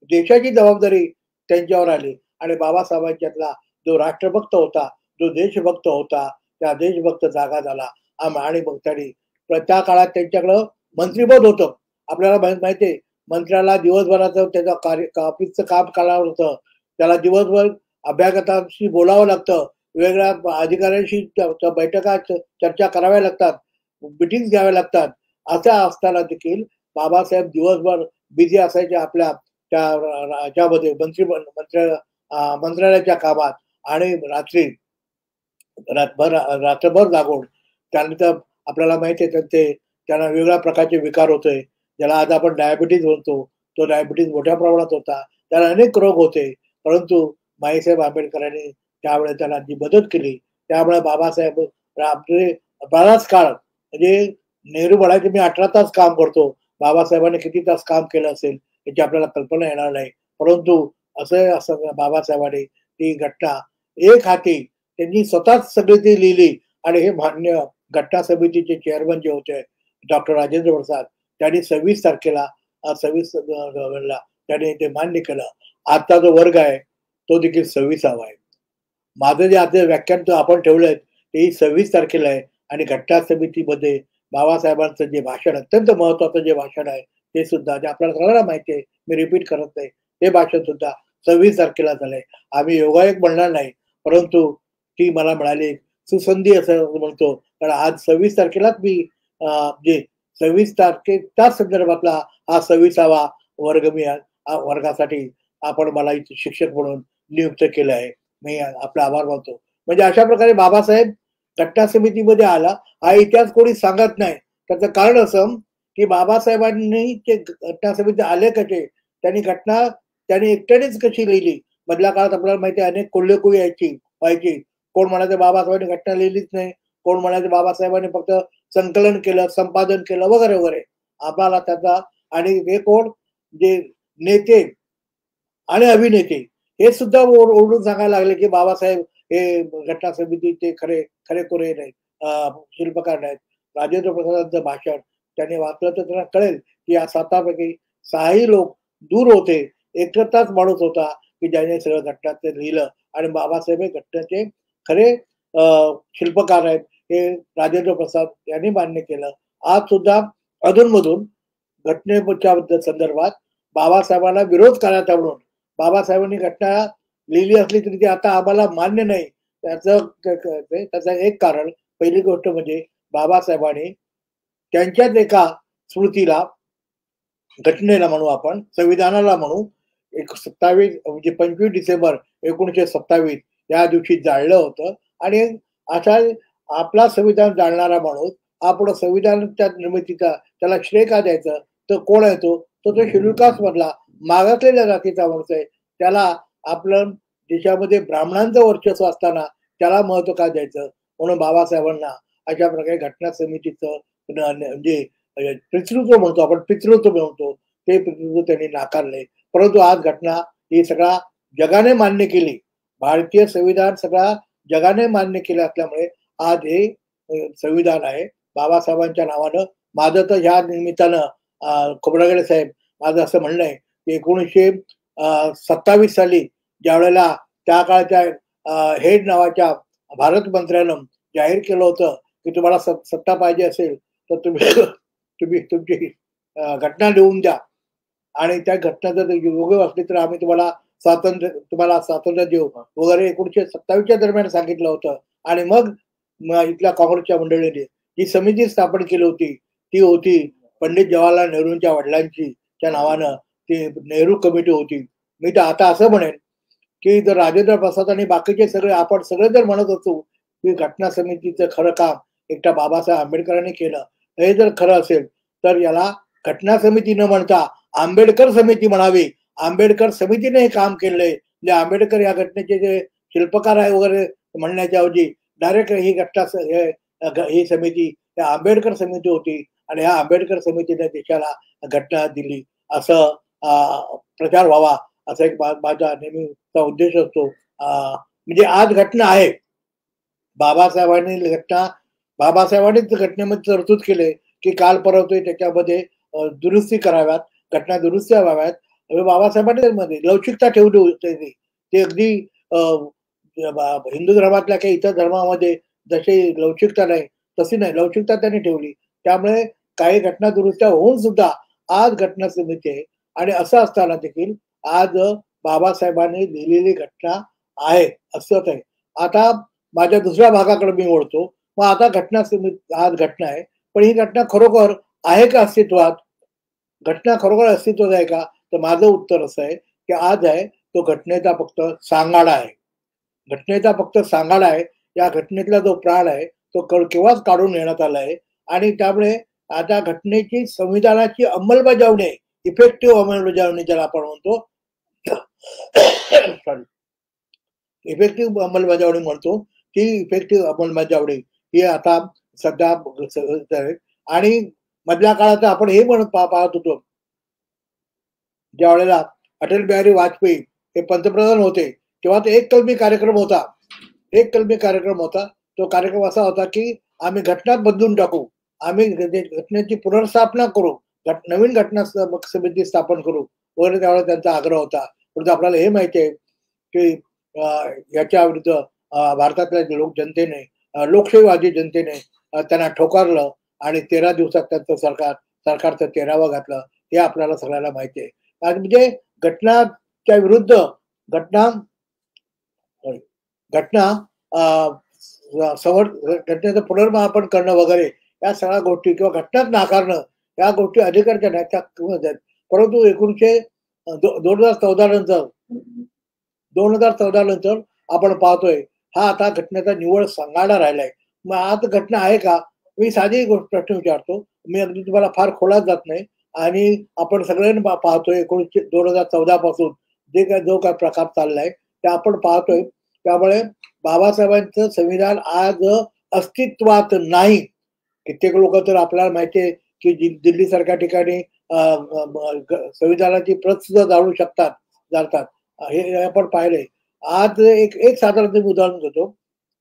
देशाची जबाबदारी त्यांच्यावर आली आणि बाबासाहेबांच्यातला जो राष्ट्रभक्त होता, जो देशभक्त होता, त्या देशभक्त जागा झाला. आणि मग त्यांनी त्या काळात त्यांच्याकडं मंत्रिपद होतं. आपल्याला माहिती आहे, मंत्र्याला दिवसभराचं त्याचं ऑफिसचं काम करावं होतं, त्याला दिवसभर अभ्यागतांशी बोलावं लागतं, वेगवेगळ्या अधिकाऱ्यांशी बैठका चर्चा कराव्या लागतात, मिटिंग घ्याव्या लागतात. असं असताना देखील बाबासाहेब दिवसभर बिझी असायचे आपल्या त्या राज्यामध्ये मंत्रालयाच्या कामात आणि रात्रभर जागून. त्यानंतर आपल्याला माहिती आहे त्यांना वेगवेगळ्या प्रकारचे विकार होते, ज्याला आज आपण डायबिटीज म्हणतो. तो डायबिटीज मोठ्या प्रमाणात होता, त्याला अनेक रोग होते, परंतु बाबासाहेब आंबेडकरांनी त्यावेळेस त्यांना जी मदत केली, त्यामुळे बाबासाहेब बराच काळ, म्हणजे नेहरू म्हणायचे मी 18 तास काम करतो, बाबासाहेबांनी किती तास काम केलं असेल याची आपल्याला कल्पना येणार नाही. परंतु असं बाबासाहेबांनी ती घटना एक हाती त्यांनी स्वतःच सगळी ती लिहिली आणि हे मान्य घटना समितीचे चेअरमन जे होते डॉक्टर राजेंद्र प्रसाद, त्यांनी 26 तारखेला त्यांनी ते मान्य केलं. आता जो वर्ग आहे तो देखील 26वा आहे. माझं जे आता व्याख्यान आपण ठेवलंय ते 26 तारखेला आहे आणि घटना समितीमध्ये बाबासाहेबांचं जे भाषण, अत्यंत महत्वाचं जे भाषण आहे ते सुद्धा, जे आपल्याला सगळ्यांना माहिती आहे, मी रिपीट करत नाही, ते भाषण सुद्धा 26 तारखेला झालंय. आम्ही योगायोग म्हणणार नाही, परंतु ती मला मिळाली सुसंधी असं म्हणतो, कारण आज 26 तारखेलाच मी जे 26 तारखेच्या संदर्भातला हा 26वा वर्ग मी वर्गासाठी आपण मला इथे शिक्षक म्हणून नियुक्त केलं आहे. मी आपला आभार मानतो. म्हणजे अशा प्रकारे बाबासाहेब घटना समितीमध्ये आला हा इतिहास कोणी सांगत नाही. त्याचं कारण असं की बाबासाहेबांनी ते घटना समिती आले कसे, त्यांनी एकट्यानेच कशी लिहिली. मधल्या काळात आपल्याला माहिती आहे अनेक कोल्हेकुळी व्हायची. कोण म्हणायचं बाबासाहेबांनी घटना लिहिलीच नाही, कोण म्हणायचं बाबासाहेबांनी फक्त संकलन केलं, संपादन केलं वगैरे वगैरे. आम्हाला त्याचा, आणि हे कोण, जे नेते आणि अभिनेते हे सुद्धा ओरडून सांगायला लागले की बाबासाहेब हे घटना समितीचे खरे कोरे नाहीत, शिल्पकार नाहीत. राजेंद्र प्रसादांचं भाषण त्यांनी वाचलं तर त्यांना कळेल की या 7पैकी 6ही लोक दूर होते, एकटाच माणूस होता की ज्याने सगळं घटनात लिहिलं. आणि बाबासाहेब हे घटनेचे खरे शिल्पकार आहेत हे राजेंद्र प्रसाद यांनी मान्य केलं. आज सुद्धा अधूनमधून घटनेच्या संदर्भात बाबासाहेबांना विरोध करायचा म्हणून बाबासाहेबांनी घटना लिहिली असली तरी ती आता आम्हाला मान्य नाही. त्याचं एक कारण, पहिली गोष्ट म्हणजे बाबासाहेबांनी त्यांच्याच एका स्मृतीला, घटनेला म्हणू आपण, संविधानाला म्हणू, 25 डिसेंबर 1927 या दिवशी जाळलं होतं. आणि असा आपला संविधान जाणणारा माणूस आपण संविधानाच्या निर्मितीचा त्याला श्रेय का द्यायचं? तर कोण आहे तो शेड्यूल कास्ट मधला मागासलेल्या जातीचा माणूस आहे. त्याला आपलं देशामध्ये ब्राह्मणांचं वर्चस्व असताना त्याला महत्व का द्यायचं? म्हणून बाबासाहेबांना अशा प्रकारे घटना समितीचं म्हणजे पितृत्व म्हणतो आपण, पितृत्व म्हणतो, ते पितृत्व त्यांनी नाकारले. परंतु आज घटना ही सगळा जगाने मान्य केली, भारतीय संविधान सगळा जगाने मान्य केलं असल्यामुळे आज हे संविधान आहे बाबासाहेबांच्या नावानं. माझं तर ह्या निमित्तानं खोब्रागडे साहेब, माझं असं म्हणणं आहे की 1927 साली ज्या वेळेला त्या काळच्या हेड नावाच्या भारत मंत्र्यानं जाहीर केलं होतं की तुम्हाला सत्ता पाहिजे असेल तर तुम्ही तुमची घटना लिहून द्या आणि त्या घटना जर योग्य असली तर आम्ही तुम्हाला स्वातंत्र्य देऊ वगैरे 1927च्या दरम्यान सांगितलं होतं. आणि मग इथल्या काँग्रेसच्या मंडळीने जी समिती स्थापन केली होती ती होती पंडित जवाहरलाल नेहरूंच्या वडिलांची त्या नावानं ती नेहरू कमिटी होती. मी तर आता असं म्हणेन की जर राजेंद्र प्रसाद आणि बाकीचे सगळे आपण सगळे जर म्हणत असू की घटना समितीचं खरं काम एकटा बाबासाहेब आंबेडकरांनी केलं, हे जर खरं असेल तर याला घटना समिती न म्हणता आंबेडकर समिती म्हणावी. आंबेडकर समितीने हे काम केलंय. म्हणजे आंबेडकर या घटनेचे जे शिल्पकार आहे वगैरे म्हणण्याच्या ऐवजी डायरेक्ट ही समिती त्या आंबेडकर समिती होती आणि ह्या आंबेडकर समितीने देशाला घटना दिली असं प्रचार व्हावा असा एक माझा नेहमीचा उद्देश असतो. म्हणजे आज घटना आहे. बाबासाहेबांनीच घटनेमध्ये तरतूद केले की काल परवा त्याच्यामध्ये दुरुस्ती कराव्यात, घटना दुरुस्त्या व्हाव्यात. बाबासाहेबांनी मध्ये लवचिकता ठेवली होती. ते अगदी हिंदू धर्मातल्या काही इतर धर्मामध्ये जशी लवचिकता नाही तशी नाही, लवचिकता त्यांनी ठेवली. त्यामुळे काही घटना दुरुस्त्या होऊन सुद्धा आज घटना समिती आहे. आणि असं असताना देखील आज बाबासाहेबांनी लिहिलेली घटना आहे असंच आहे. आता माझ्या दुसऱ्या भागाकडे मी वळतो. मग आता घटना समिती आज घटना आहे, पण ही घटना खरोखर आहे का अस्तित्वात? घटना खरोखर अस्तित्वात आहे का? तर माझं उत्तर असं आहे की आज आहे तो घटनेचा फक्त सांगाडा आहे. घटनेचा फक्त सांगाडा आहे. या घटनेतला जो प्राण आहे तो केव्हाच काढून नेण्यात आला आहे. आणि त्यामुळे आता घटनेची संविधानाची अंमलबजावणी, इफेक्टिव्ह अंमलबजावणी ज्याला आपण म्हणतो, इफेक्टिव्ह अंमलबजावणी म्हणतो, ती इफेक्टिव्ह अंमलबजावणी ही आता सध्या. आणि मधल्या काळात आपण हे म्हणत पाहत होतो ज्या वेळेला अटल बिहारी वाजपेयी हे पंतप्रधान होते तेव्हा तो एक कलमी कार्यक्रम होता. तो कार्यक्रम असा होता की आम्ही घटना बदलून टाकू, आम्ही घटनेची पुनर्स्थापना करू, नवीन घटना समिती स्थापन करू वगैरे त्यावेळेला त्यांचा आग्रह होता. परंतु आपल्याला हे माहिती आहे की याच्या विरुद्ध भारतातल्या जनतेने, लोकशाहीवादी जनतेने त्यांना ठोकारलं आणि 13 दिवसात त्यांचं सरकारचं 13वं घातलं. हे आपल्याला सगळ्याला माहिती आहे. आणि म्हणजे घटनाच्या विरुद्ध घटनेचं पुनर्मापन करणं वगैरे या सगळ्या गोष्टी किंवा घटनाच नाकारणं या गोष्टी अधिकारच्या नाहीत. परंतु 2014 नंतर आपण पाहतोय हा आता घटनेचा निव्वळ सांगाडा राहिलाय. मग आता घटना आहे का? मी साधी प्रश्न विचारतो. मी अगदी तुम्हाला फार खोलात जात नाही. आणि आपण सगळ्यांना पाहतोय 2014 पासून जो काय प्रकार चाललाय ते आपण पाहतोय. त्यामुळे बाबासाहेबांचं संविधान आज अस्तित्वात नाही. कित्येक लोक तर आपल्याला माहिती आहे की दिल्ली सारख्या ठिकाणी संविधानाची प्रत सुद्धा जातात. हे आपण पाहिलंय. आज एक साधारण उदाहरण देतो.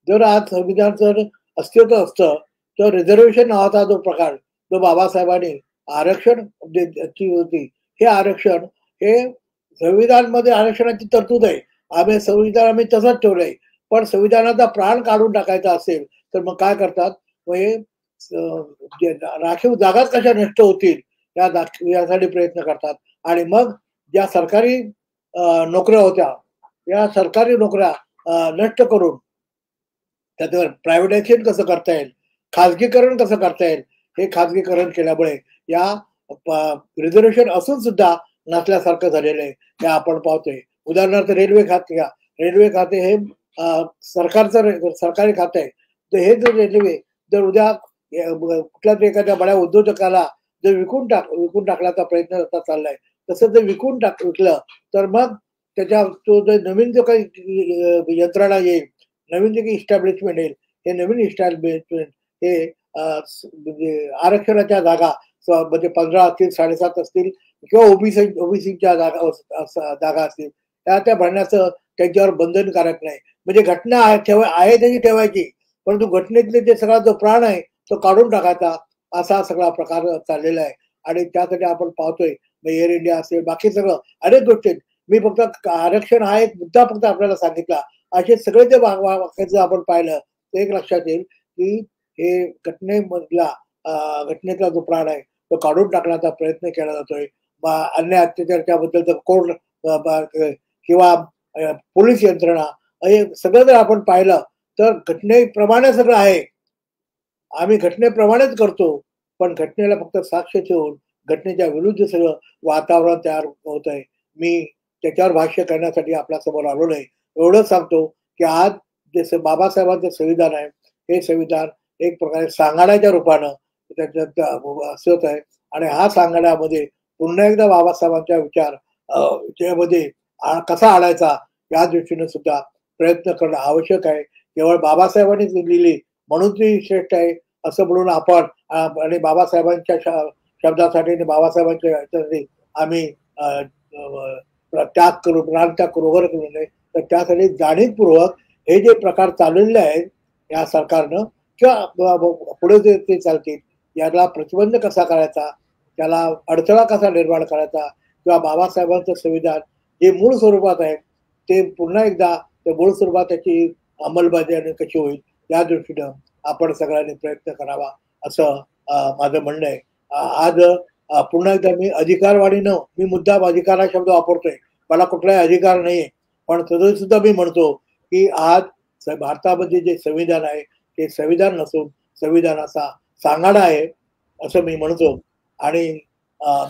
जर आज संविधान जर अस्तित्व असतं तर रिझर्वेशन नावाचा जो प्रकार जो बाबासाहेबांनी आरक्षण होती, हे आरक्षण हे संविधान मध्ये आरक्षणाची तरतूद आहे. आम्ही तसंच ठेवलंय. पण संविधानाचा प्राण काढून टाकायचा असेल तर मग काय करतात? राखीव जागाच कशा नष्ट होतील यासाठी प्रयत्न करतात. आणि मग ज्या सरकारी नोकऱ्या होत्या या सरकारी नोकऱ्या नष्ट करून त्याच्यावर प्रायव्हेटायझेशन कसं करता येईल, खाजगीकरण कसं करता येईल, हे खाजगीकरण केल्यामुळे या रिझर्वेशन असून सुद्धा नसल्यासारखं झालेलं आहे. हे आपण पाहतोय. उदाहरणार्थ रेल्वे खाते हे सरकारी खाते आहे. तर हे जर रेल्वे जर उद्या कुठल्याच एखाद्या बड्या उद्योजकाला जर विकून टाकण्याचा प्रयत्न चाललाय, तसं जर विकलं तर मग त्याच्या तो नवीन जो काही यंत्रणा येईल, नवीन जे काही इस्टॅब्लिशमेंट येईल, हे नवीन इस्टॅब्लिशमेंट हे म्हणजे आरक्षणाच्या जागा म्हणजे 15 असतील, 7.5 असतील किंवा ओबीसीच्या जागा असतील त्या भरण्याचं त्यांच्यावर बंधनकारक नाही. म्हणजे घटना आहे त्याची ठेवायची, परंतु घटनेतले ते सगळा जो प्राण आहे तो काढून टाकायचा असा सगळा प्रकार चाललेला आहे. आणि त्यासाठी आपण पाहतोय एअर इंडिया असेल, बाकी सगळं अनेक गोष्टी. मी फक्त आरक्षण हा एक मुद्दा फक्त आपल्याला सांगितला. असे सगळे जे वाक्याचं आपण पाहिलं तर एक लक्षात येईल की हे घटनेतला जो प्राण आहे तो काढून टाकण्याचा प्रयत्न केला जातोय. अन्य अत्याचाराच्या तर कोर्ट किंवा पोलीस यंत्रणा हे सगळं जर आपण पाहिलं तर घटनेप्रमाणे सगळं आहे. आम्ही घटनेप्रमाणेच करतो, पण घटनेला फक्त साक्ष ठेवून घटनेच्या विरुद्ध सगळं वातावरण तयार होत आहे. मी त्याच्यावर भाष्य करण्यासाठी आपल्या समोर आलो नाही. एवढंच सांगतो की आज जे बाबासाहेबांचं संविधान आहे हे संविधान एक प्रकारे सांगाड्याच्या रूपानं त्याच्यात असत आहे आणि हा सांगाड्यामध्ये पुन्हा एकदा बाबासाहेबांच्या विचार त्यामध्ये कसा आणायचा या दृष्टीने सुद्धा प्रयत्न करणं आवश्यक आहे. केवळ बाबासाहेबांनीच लिहिली म्हणून ती श्रेष्ठ आहे असं म्हणून आपण आणि बाबासाहेबांच्या शब्दासाठी आणि बाबासाहेबांच्या याच्यासाठी आम्ही त्याग करू, प्राणत्याग करू वगैरे करू नये. तर त्यासाठी जाणीवपूर्वक हे जे प्रकार चाललेले आहेत या सरकारनं किंवा पुढे जे ते चालतील याला प्रतिबंध कसा करायचा, त्याला अडथळा कसा निर्माण करायचा किंवा बाबासाहेबांचं संविधान जे मूळ स्वरूपात आहे ते पुन्हा एकदा त्या मूळ स्वरूपात त्याची अंमलबजावणी कशी होईल या दृष्टीनं आपण सगळ्यांनी प्रयत्न करावा असं माझं म्हणणं आहे. आज पुन्हा एकदा मी अधिकारवाणीनं मी मुद्दाम अधिकार हा शब्द वापरतोय, मला कुठलाही अधिकार नाहीये, पण तरी सुद्धा मी म्हणतो की आज भारतामध्ये जे संविधान आहे ते संविधान नसून संविधानाचा सांगाडा आहे असं मी म्हणतो आणि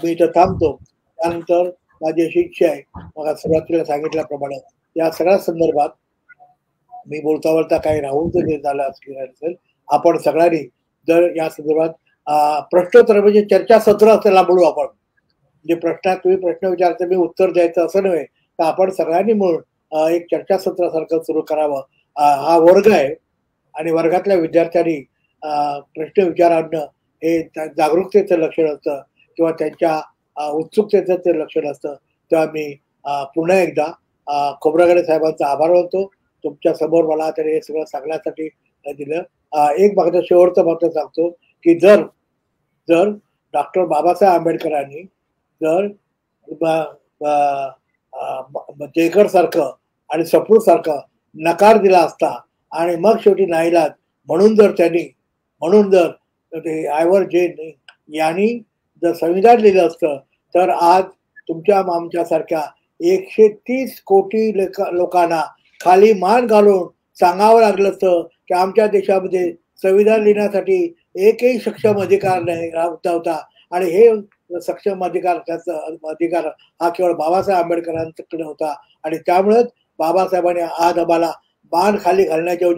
मी इथं थांबतो. त्यानंतर माझी अशी इच्छा आहे, मला सुरुवातीला सांगितल्याप्रमाणे या सगळ्या संदर्भात मी बोलता बोलता काही राहून जर झालं असेल आपण सगळ्यांनी जर या संदर्भात प्रश्नोत्तर म्हणजे चर्चासत्र असल्याला बोलू आपण. जे तुम्ही प्रश्न विचारते मी उत्तर द्यायचं असं नव्हे तर आपण सगळ्यांनी मिळून एक चर्चासत्रासारखं सुरू करावं. हा वर्ग आहे आणि वर्गातल्या विद्यार्थ्यांनी प्रश्न विचारणं हे जागरूकतेचं लक्षण असतं किंवा त्यांच्या उत्सुकतेचं ते लक्षण असतं. तेव्हा मी पुन्हा एकदा खोब्रागडे साहेबांचा आभार मानतो. तुमच्या समोर मला तरी हे सगळं सांगण्यासाठी दिलं. एक मात्र शेवटचं मात्र सांगतो की जर डॉक्टर बाबासाहेब आंबेडकरांनी जर देकर सारखं आणि सप्रू सारखं नकार दिला असता आणि मग शेवटी नाईलाज म्हणून जर ते आयवर जे यांनी जर संविधान लिहिलं असतं तर आज तुमच्या आमच्यासारख्या 130 कोटी लोकांना खाली मान घालून सांगावं लागलं असतं की आमच्या देशामध्ये संविधान लिहिण्यासाठी एकही सक्षम अधिकार नाही होता आणि हे सक्षम अधिकार हा केवळ बाबासाहेब आंबेडकरांकडे होता आणि त्यामुळेच बाबासाहेबांनी आज आम्हाला मान खाली घालण्याच्या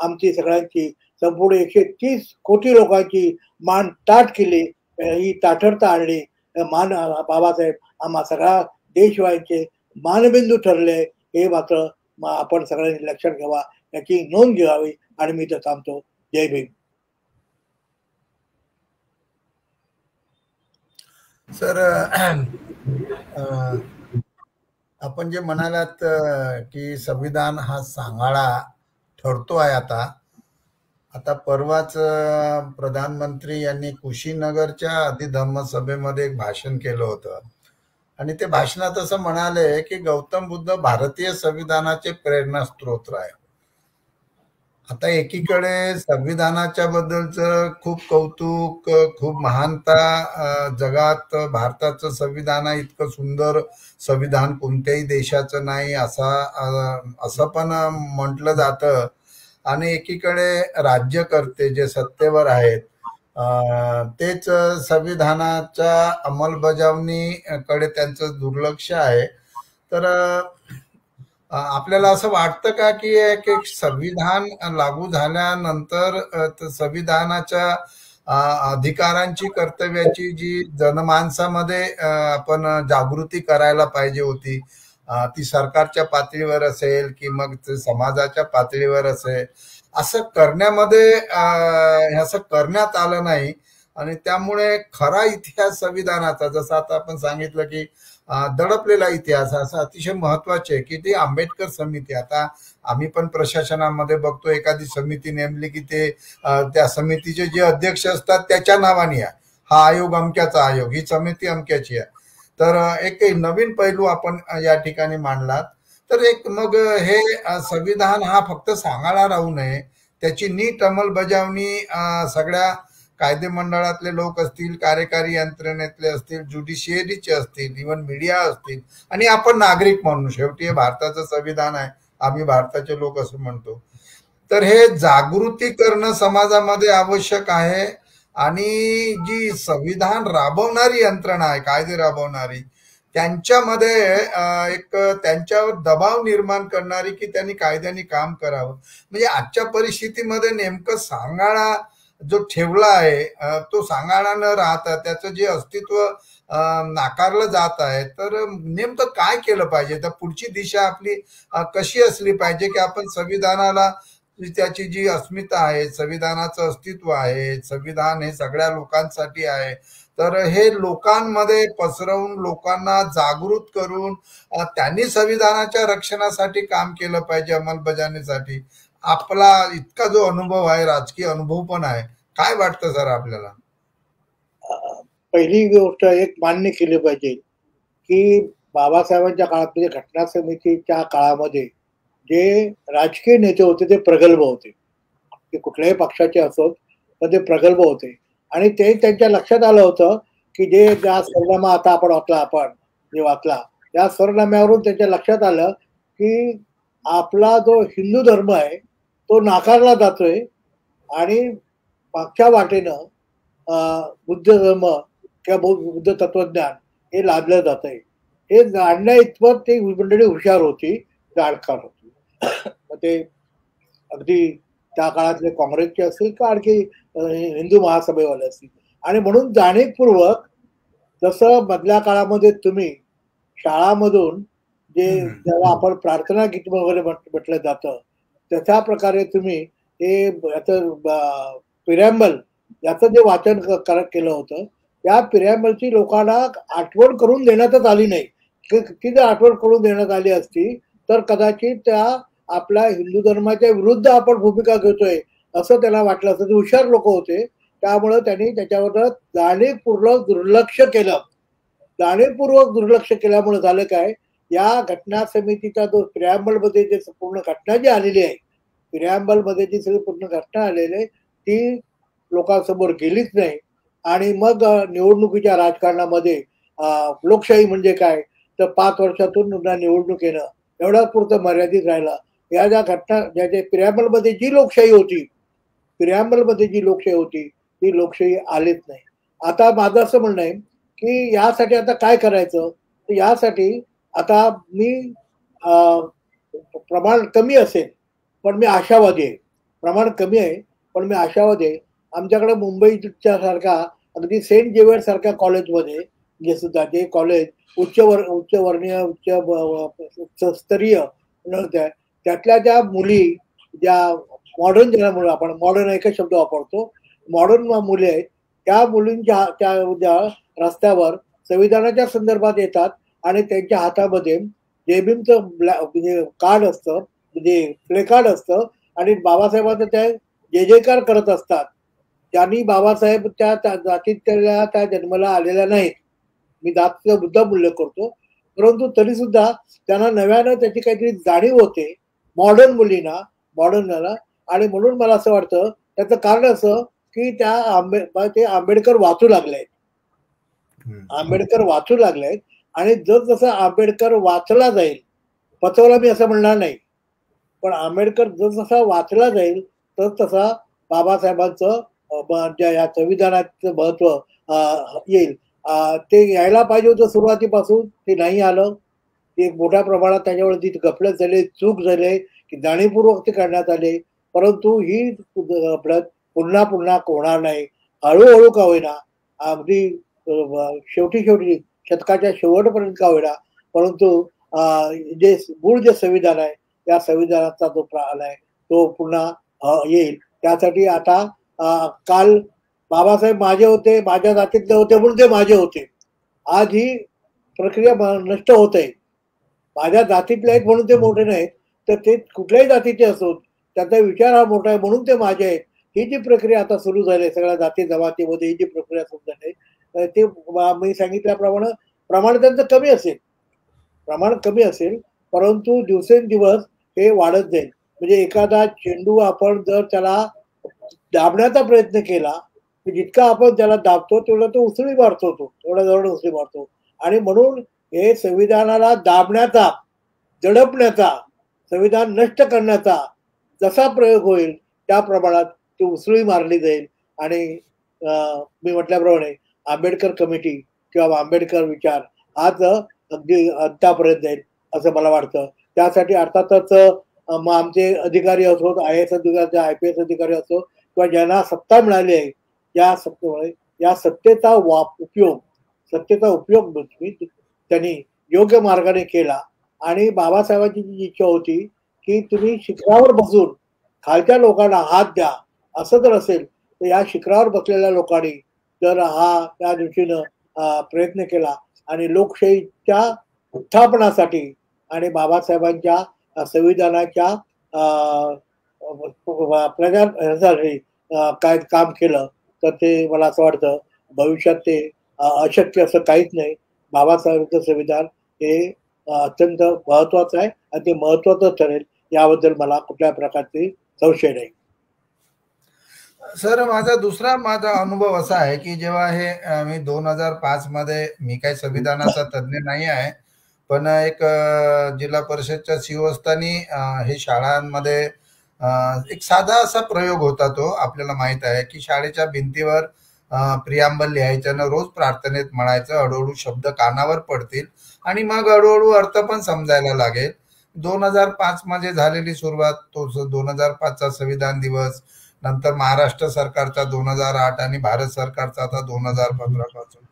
आमची सगळ्यांची संपूर्ण 130 कोटी लोकांची मान ताठ केली, ही ताठरता आणली. मान बाबासाहेब आम्हा सगळ्या देशवासीयांचे मानबिंदू ठरले हे मात्र आपण सगळ्यांनी लक्षात घ्यावा, याची नोंद घ्यावी आणि मी तर थांबतो. जय भीम. सर, आपण जे म्हणालात की संविधान हा सांगाडा ठरतो आहे. आता परवाच प्रधानमंत्री यांनी कुशीनगरच्या अधिधम्म सभेमध्ये एक भाषण केलं होतं आणि ते भाषणात असं म्हणाले की गौतम बुद्ध भारतीय संविधानाचे प्रेरणास्त्रोत आहे. आता एकीकडे संविधानाच्या बद्दलचं खूप कौतुक, खूप महानता, जगात भारताचं संविधान आहे, इतकं सुंदर संविधान कोणत्याही देशाचं नाही असं पण म्हटलं जातं आणि एकीकडे राज्यकर्ते जे सत्तेवर आहेत तेच संविधानाच्या अंमलबजावणीकडे त्यांचं दुर्लक्ष आहे. तर आपल्याला असं वाटतं का की एक संविधान लागू झाल्यानंतर संविधानाच्या अधिकारांची, कर्तव्याची जी जनमानसामध्ये आपण जागृती करायला पाहिजे होती, ती सरकारच्या पातळीवर असेल की मग समाजाच्या पातळीवर असेल, असं करण्यात आलं नाही आणि त्यामुळे खरा इतिहास संविधानाचा, जसं आता आपण सांगितलं की दडपलेला इतिहास असं अतिशय महत्वाचे आहे की ती आंबेडकर समिती, आता आम्ही पण प्रशासनामध्ये बघतो एखादी समिती नेमली की ते त्या समितीचे जे अध्यक्ष असतात त्याच्या नावाने आहे, हा आयोग अमक्याचा आयोग, ही समिती अमक्याची आहे. तर एक नवीन पैलू आपण या ठिकाणी मांडलात. तर एक मग हे संविधान हा फक्त सांगायला राहू नये, त्याची नीट अंमलबजावणी सगळ्या कायदे मंडळातले लोक असतील, कार्यकारी यंत्रणेतले असतील, ज्युडिशियरीचे असतील, इव्हन मीडिया असतील, आणि आपण नागरिक म्हणून, शेवटी हे भारताचं संविधान आहे, आम्ही भारताचे लोक असं म्हणतो. तर हे जागृती करणं समाजामध्ये आवश्यक आहे. आणि जी संविधान राबवणारी यंत्रणा आहे, कायदे राबवणारी, त्यांच्यामध्ये एक त्यांच्यावर दबाव निर्माण करणारी की त्यांनी कायद्याने काम करावं. म्हणजे आजच्या परिस्थितीमध्ये नेमकं सांगाडा जो ठेवला आहे तो सांगाडा न राहता त्याचं जे अस्तित्व नाकारलं जात आहे, तर नेमकं काय केलं पाहिजे, तर पुढची दिशा आपली कशी असली पाहिजे की आपण संविधानाला त्याची जी अस्मिता आहे, संविधानाचं अस्तित्व आहे, संविधान हे सगळ्या लोकांसाठी आहे, तर हे लोकांमध्ये पसरवून लोकांना जागृत करून त्यांनी संविधानाच्या रक्षणासाठी काम केलं पाहिजे, अंमलबजावणीसाठी. आपला इतका जो अनुभव आहे, राजकीय अनुभव पण आहे, काय वाटतं सर आपल्याला? पहिली गोष्ट एक मान्य केली पाहिजे की बाबासाहेबांच्या काळात म्हणजे घटना समितीच्या काळामध्ये जे राजकीय नेते होते ते प्रगल्भ होते, ते कुठल्याही पक्षाचे असोत पण ते प्रगल्भ होते. आणि ते त्यांच्या लक्षात आलं होतं की जे ज्या सरनामा आता आपण वाचला त्या सरनाम्यावरून त्यांच्या लक्षात आलं की आपला जो हिंदू धर्म आहे तो नाकारला जातोय आणि मागच्या वाटेनं बुद्ध धर्म किंवा बुद्ध तत्वज्ञान हे लादलं जात आहे. हे जाणण्या इतपत ती मंडळी हुशार होती, जाणकार होती. मग ते अगदी त्या काळातले काँग्रेसचे असतील का आणखी हिंदू महासभेवाले असतील. आणि म्हणून जाणीवपूर्वक जसं मधल्या काळामध्ये तुम्ही शाळामधून जे ज्याला आपण प्रार्थना गीत वगैरे म्हटलं जातं तशा प्रकारे तुम्ही हे याचं पिरॅम्बल याचं जे वाचन केलं होतं, त्या पिरॅम्बलची लोकांना आठवण करून देण्यातच आली नाही. ती जर आठवण करून देण्यात आली असती तर कदाचित त्या आपल्या हिंदू धर्माच्या विरुद्ध आपण भूमिका घेतोय असं त्याला वाटलं असतं. हुशार लोक होते, त्यामुळे त्यांनी त्याच्यावर जाणीवपूर्वक दुर्लक्ष केलं. जाणीवपूर्वक दुर्लक्ष केल्यामुळे झालं काय, या घटना समितीचा जो पिरॅम्बलमध्ये जे पूर्ण घटना जी आलेली आहे, पिरॅम्बलमध्ये जी सगळी पूर्ण घटना आलेली आहे ती लोकांसमोर गेलीच नाही. आणि मग निवडणुकीच्या राजकारणामध्ये लोकशाही म्हणजे काय, तर 5 वर्षातून निवडणूक येणं एवढ्याच पुरतं मर्यादित राहिलं. या ज्या घटना ज्या पिरॅम्बलमध्ये जी लोकशाही होती ती लोकशाही आलीच नाही. आता माझं असं म्हणणं आहे की यासाठी आता काय करायचं, तर यासाठी आता मी प्रमाण कमी असेल पण मी आशावादी आहे. प्रमाण कमी आहे पण मी आशावादी आहे. आमच्याकडे मुंबईच्या सारखा अगदी सेंट जेवियर सारख्या कॉलेजमध्ये जे सुद्धा जे कॉलेज उच्चवर्णीय उच्च स्तरीय त्यातल्या ज्या मुली ज्या मॉडर्न ज्याला म्हणून आपण मॉडर्न एकच शब्द वापरतो, मॉडर्न मुली आहेत, त्या मुलींच्या त्या रस्त्यावर संविधानाच्या संदर्भात येतात आणि त्यांच्या हातामध्ये जेबीमचं म्हणजे कार्ड असतं, म्हणजे प्ले कार्ड असतं आणि बाबासाहेबांचं त्या जयकार करत असतात. त्यांनी बाबासाहेब त्या जातीत त्या जन्माला आलेल्या नाहीत. मी जातीचा मुद्दाम उल्लेख करतो, परंतु तरी सुद्धा त्यांना नव्यानं त्याची काहीतरी जाणीव होते मॉडर्न मुलींना, मॉडर्नला. आणि म्हणून मला असं वाटतं त्याचं कारण असं की ते आंबेडकर वाचू लागले आणि जसं आंबेडकर वाचला जाईल, पचवला मी असं म्हणणार नाही, पण आंबेडकर जसा वाचला जाईल तसा बाबासाहेबांचं या संविधानाचं महत्व येईल. ते यायला पाहिजे होतं सुरुवातीपासून, ते नाही आलं. ते एक मोठ्या प्रमाणात त्याच्यावरती गफलत झाली, चूक झाली की जाणीवपूर्वक ते करण्यात आले. परंतु ही गफलत पुन्हा होणार नाही. हळूहळू का होईना, अगदी शेवटी शतकाच्या शेवटपर्यंत का होईना, परंतु जे मूळ जे संविधान आहे त्या संविधानाचा जो प्राण आहे तो पुन्हा येईल. त्यासाठी आता काल बाबासाहेब माझे होते, माझ्या जातीतले होते म्हणून ते माझे होते. आज ही प्रक्रिया नष्ट होत आहे. माझ्या जातीतले आहेत म्हणून ते मोठे नाहीत, तर ते कुठल्याही जातीचे असोत त्याचा विचार हा मोठा आहे म्हणून ते माझे आहेत. ही जी प्रक्रिया आता सुरू झाली सगळ्या जाती जमातीमध्ये, ही जी प्रक्रिया सुरू झाली ते मी सांगितल्याप्रमाणे प्रमाण त्यांचं कमी असेल, परंतु दिवसेंदिवस हे वाढत जाईल. म्हणजे एखादा चेंडू आपण जर त्याला दाबण्याचा प्रयत्न केला की जितका आपण त्याला दाबतो तेवढा तो उसळी मारतो, तो तेवढा जवळ उसळी मारतो. आणि म्हणून हे संविधानाला दाबण्याचा, दडपण्याचा, संविधान नष्ट करण्याचा जसा प्रयोग होईल त्या प्रमाणात ती उसळी मारली जाईल. आणि मी म्हटल्याप्रमाणे आंबेडकर कमिटी किंवा आंबेडकर विचार आज अगदी अंतापर्यंत जाईल असं मला वाटतं. त्यासाठी अर्थातच मग आमचे अधिकारी असोत, IAS अधिकारी, IPS अधिकारी असो किंवा ज्यांना सत्ता मिळाली आहे, या सत्तेचा उपयोग त्यांनी योग्य मार्गाने केला. आणि बाबासाहेबांची जी इच्छा होती की तुम्ही शिखरावर बसून खालच्या लोकांना हात द्या, असं जर असेल तर या शिखरावर बसलेल्या लोकांनी जर त्या दृष्टीनं प्रयत्न केला आणि लोकशाहीच्या उत्थापनासाठी आणि बाबासाहेबांच्या संविधानाच्या प्रजासाठी काय काम केलं तर ते मला असं वाटतं भविष्यात ते अशक्य असं काहीच नाही. बाबासाहेबांचं संविधान हे अत्यंत महत्वाचं आहे आणि ते महत्वाचं ठरेल याबद्दल मला कुठल्या प्रकारची संशय नाही. सर, माझा अनुभव असा आहे की जेव्हा हे मी 2005 मध्ये, मी काही संविधानाचा तज्ञ नाही आहे, पण एक जिल्हा परिषदच्या CEO असताना हे शाळांमध्ये एक साधा असा प्रयोग होता. तो आपल्याला माहित आहे की शाळेच्या भिंतीवर प्रियांबल लिहायचं ना रोज प्रार्थनेत म्हणायचं, हळूहळू शब्द कानावर पडतील आणि मग हळूहळू अर्थ पण समजायला लागेल. 2005 मध्ये झालेली सुरुवात, तो 2005चा संविधान दिवस, नंतर महाराष्ट्र सरकारचा 2008 आणि भारत सरकारचा आता 2015 पासून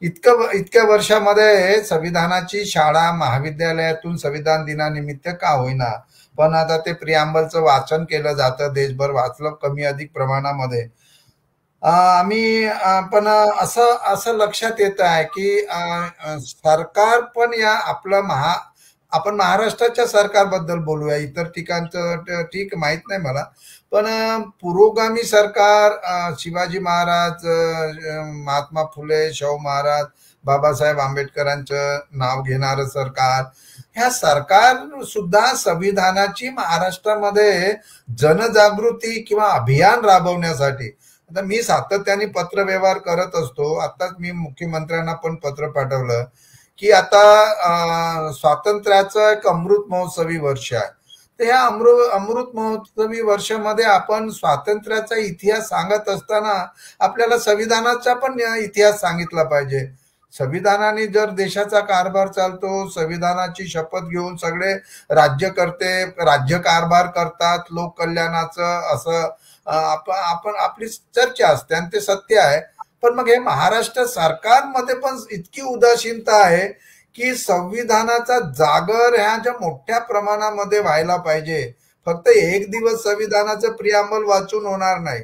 इतक्या वर्षामध्ये संविधानाची शाळा महाविद्यालयातून संविधान दिनानिमित्त का होईना पण आता ते प्रियांबलचं वाचन केलं जातं. देशभर वाचलं कमी अधिक प्रमाणामध्ये. आम्ही पण असं लक्षात येत आहे की सरकार पण आपण महाराष्ट्राच्या सरकारबद्दल बोलूया, इतर ठिकाणचं ठीक माहित नाही मला, पण पुरोगामी सरकार, शिवाजी महाराज, महात्मा फुले, शाहू महाराज, बाबासाहेब आंबेडकरांचं नाव घेणारं सरकार, ह्या सरकार सुद्धा संविधानाची महाराष्ट्रामध्ये जनजागृती किंवा अभियान राबवण्यासाठी, आता मी सातत्याने पत्रव्यवहार करत असतो. आताच मी मुख्यमंत्र्यांना पण पत्र पाठवलं की आता स्वातंत्र्याचं एक अमृत महोत्सवी वर्ष आहे. तर ह्या अमृत महोत्सवी वर्षामध्ये आपण स्वातंत्र्याचा इतिहास सांगत असताना आपल्याला संविधानाचा पण इतिहास सांगितला पाहिजे. संविधानाने जर देशाचा कारभार चालतो, संविधानाची शपथ घेऊन सगळे राज्यकर्ते राज्यकारभार करतात, लोक कल्याणाचं असं आपण आपली चर्चा असते आणि ते सत्य आहे. पण मग हे महाराष्ट्र सरकारमध्ये पण इतकी उदासीनता आहे की संविधानाचा जागर ह्या ज्या मोठ्या प्रमाणामध्ये व्हायला पाहिजे. फक्त एक दिवस संविधानाचं प्रियांबल वाचून होणार नाही.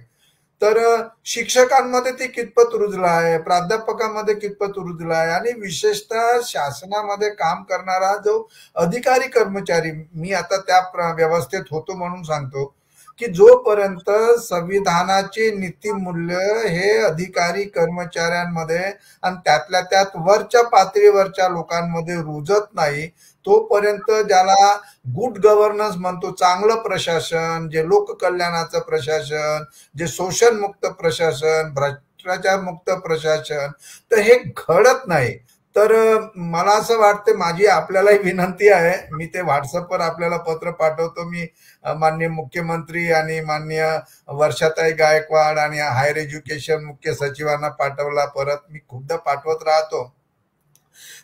तर शिक्षकांमध्ये ते कितपत रुजलं आहे, प्राध्यापकांमध्ये कितपत रुजलं आहे आणि विशेषतः शासनामध्ये काम करणारा जो अधिकारी कर्मचारी, मी आता त्या व्यवस्थेत होतो म्हणून सांगतो की जोपर्यंत संविधानाचे नीतिमूल्य हे अधिकारी कर्मचाऱ्यांमध्ये आणि त्यातल्या त्यात वरच्या पातळीवरच्या लोकांमध्ये रुजत नाही, तोपर्यंत ज्याला गुड गव्हर्नन्स म्हणतो, चांगलं प्रशासन, जे लोककल्याणाचं प्रशासन, जे शोषणमुक्त प्रशासन, भ्रष्टाचार मुक्त प्रशासन, तर हे घडत नाही. तर मला असं वाटतं, माझी आपल्यालाही विनंती आहे, मी ते व्हॉट्सअपवर आपल्याला पत्र पाठवतो. मी माननीय मुख्यमंत्री आणि माननीय वर्षाताई गायकवाड आणि हायर एज्युकेशन मुख्य सचिवांना पाठवला, परत मी खूपदा पाठवत राहतो.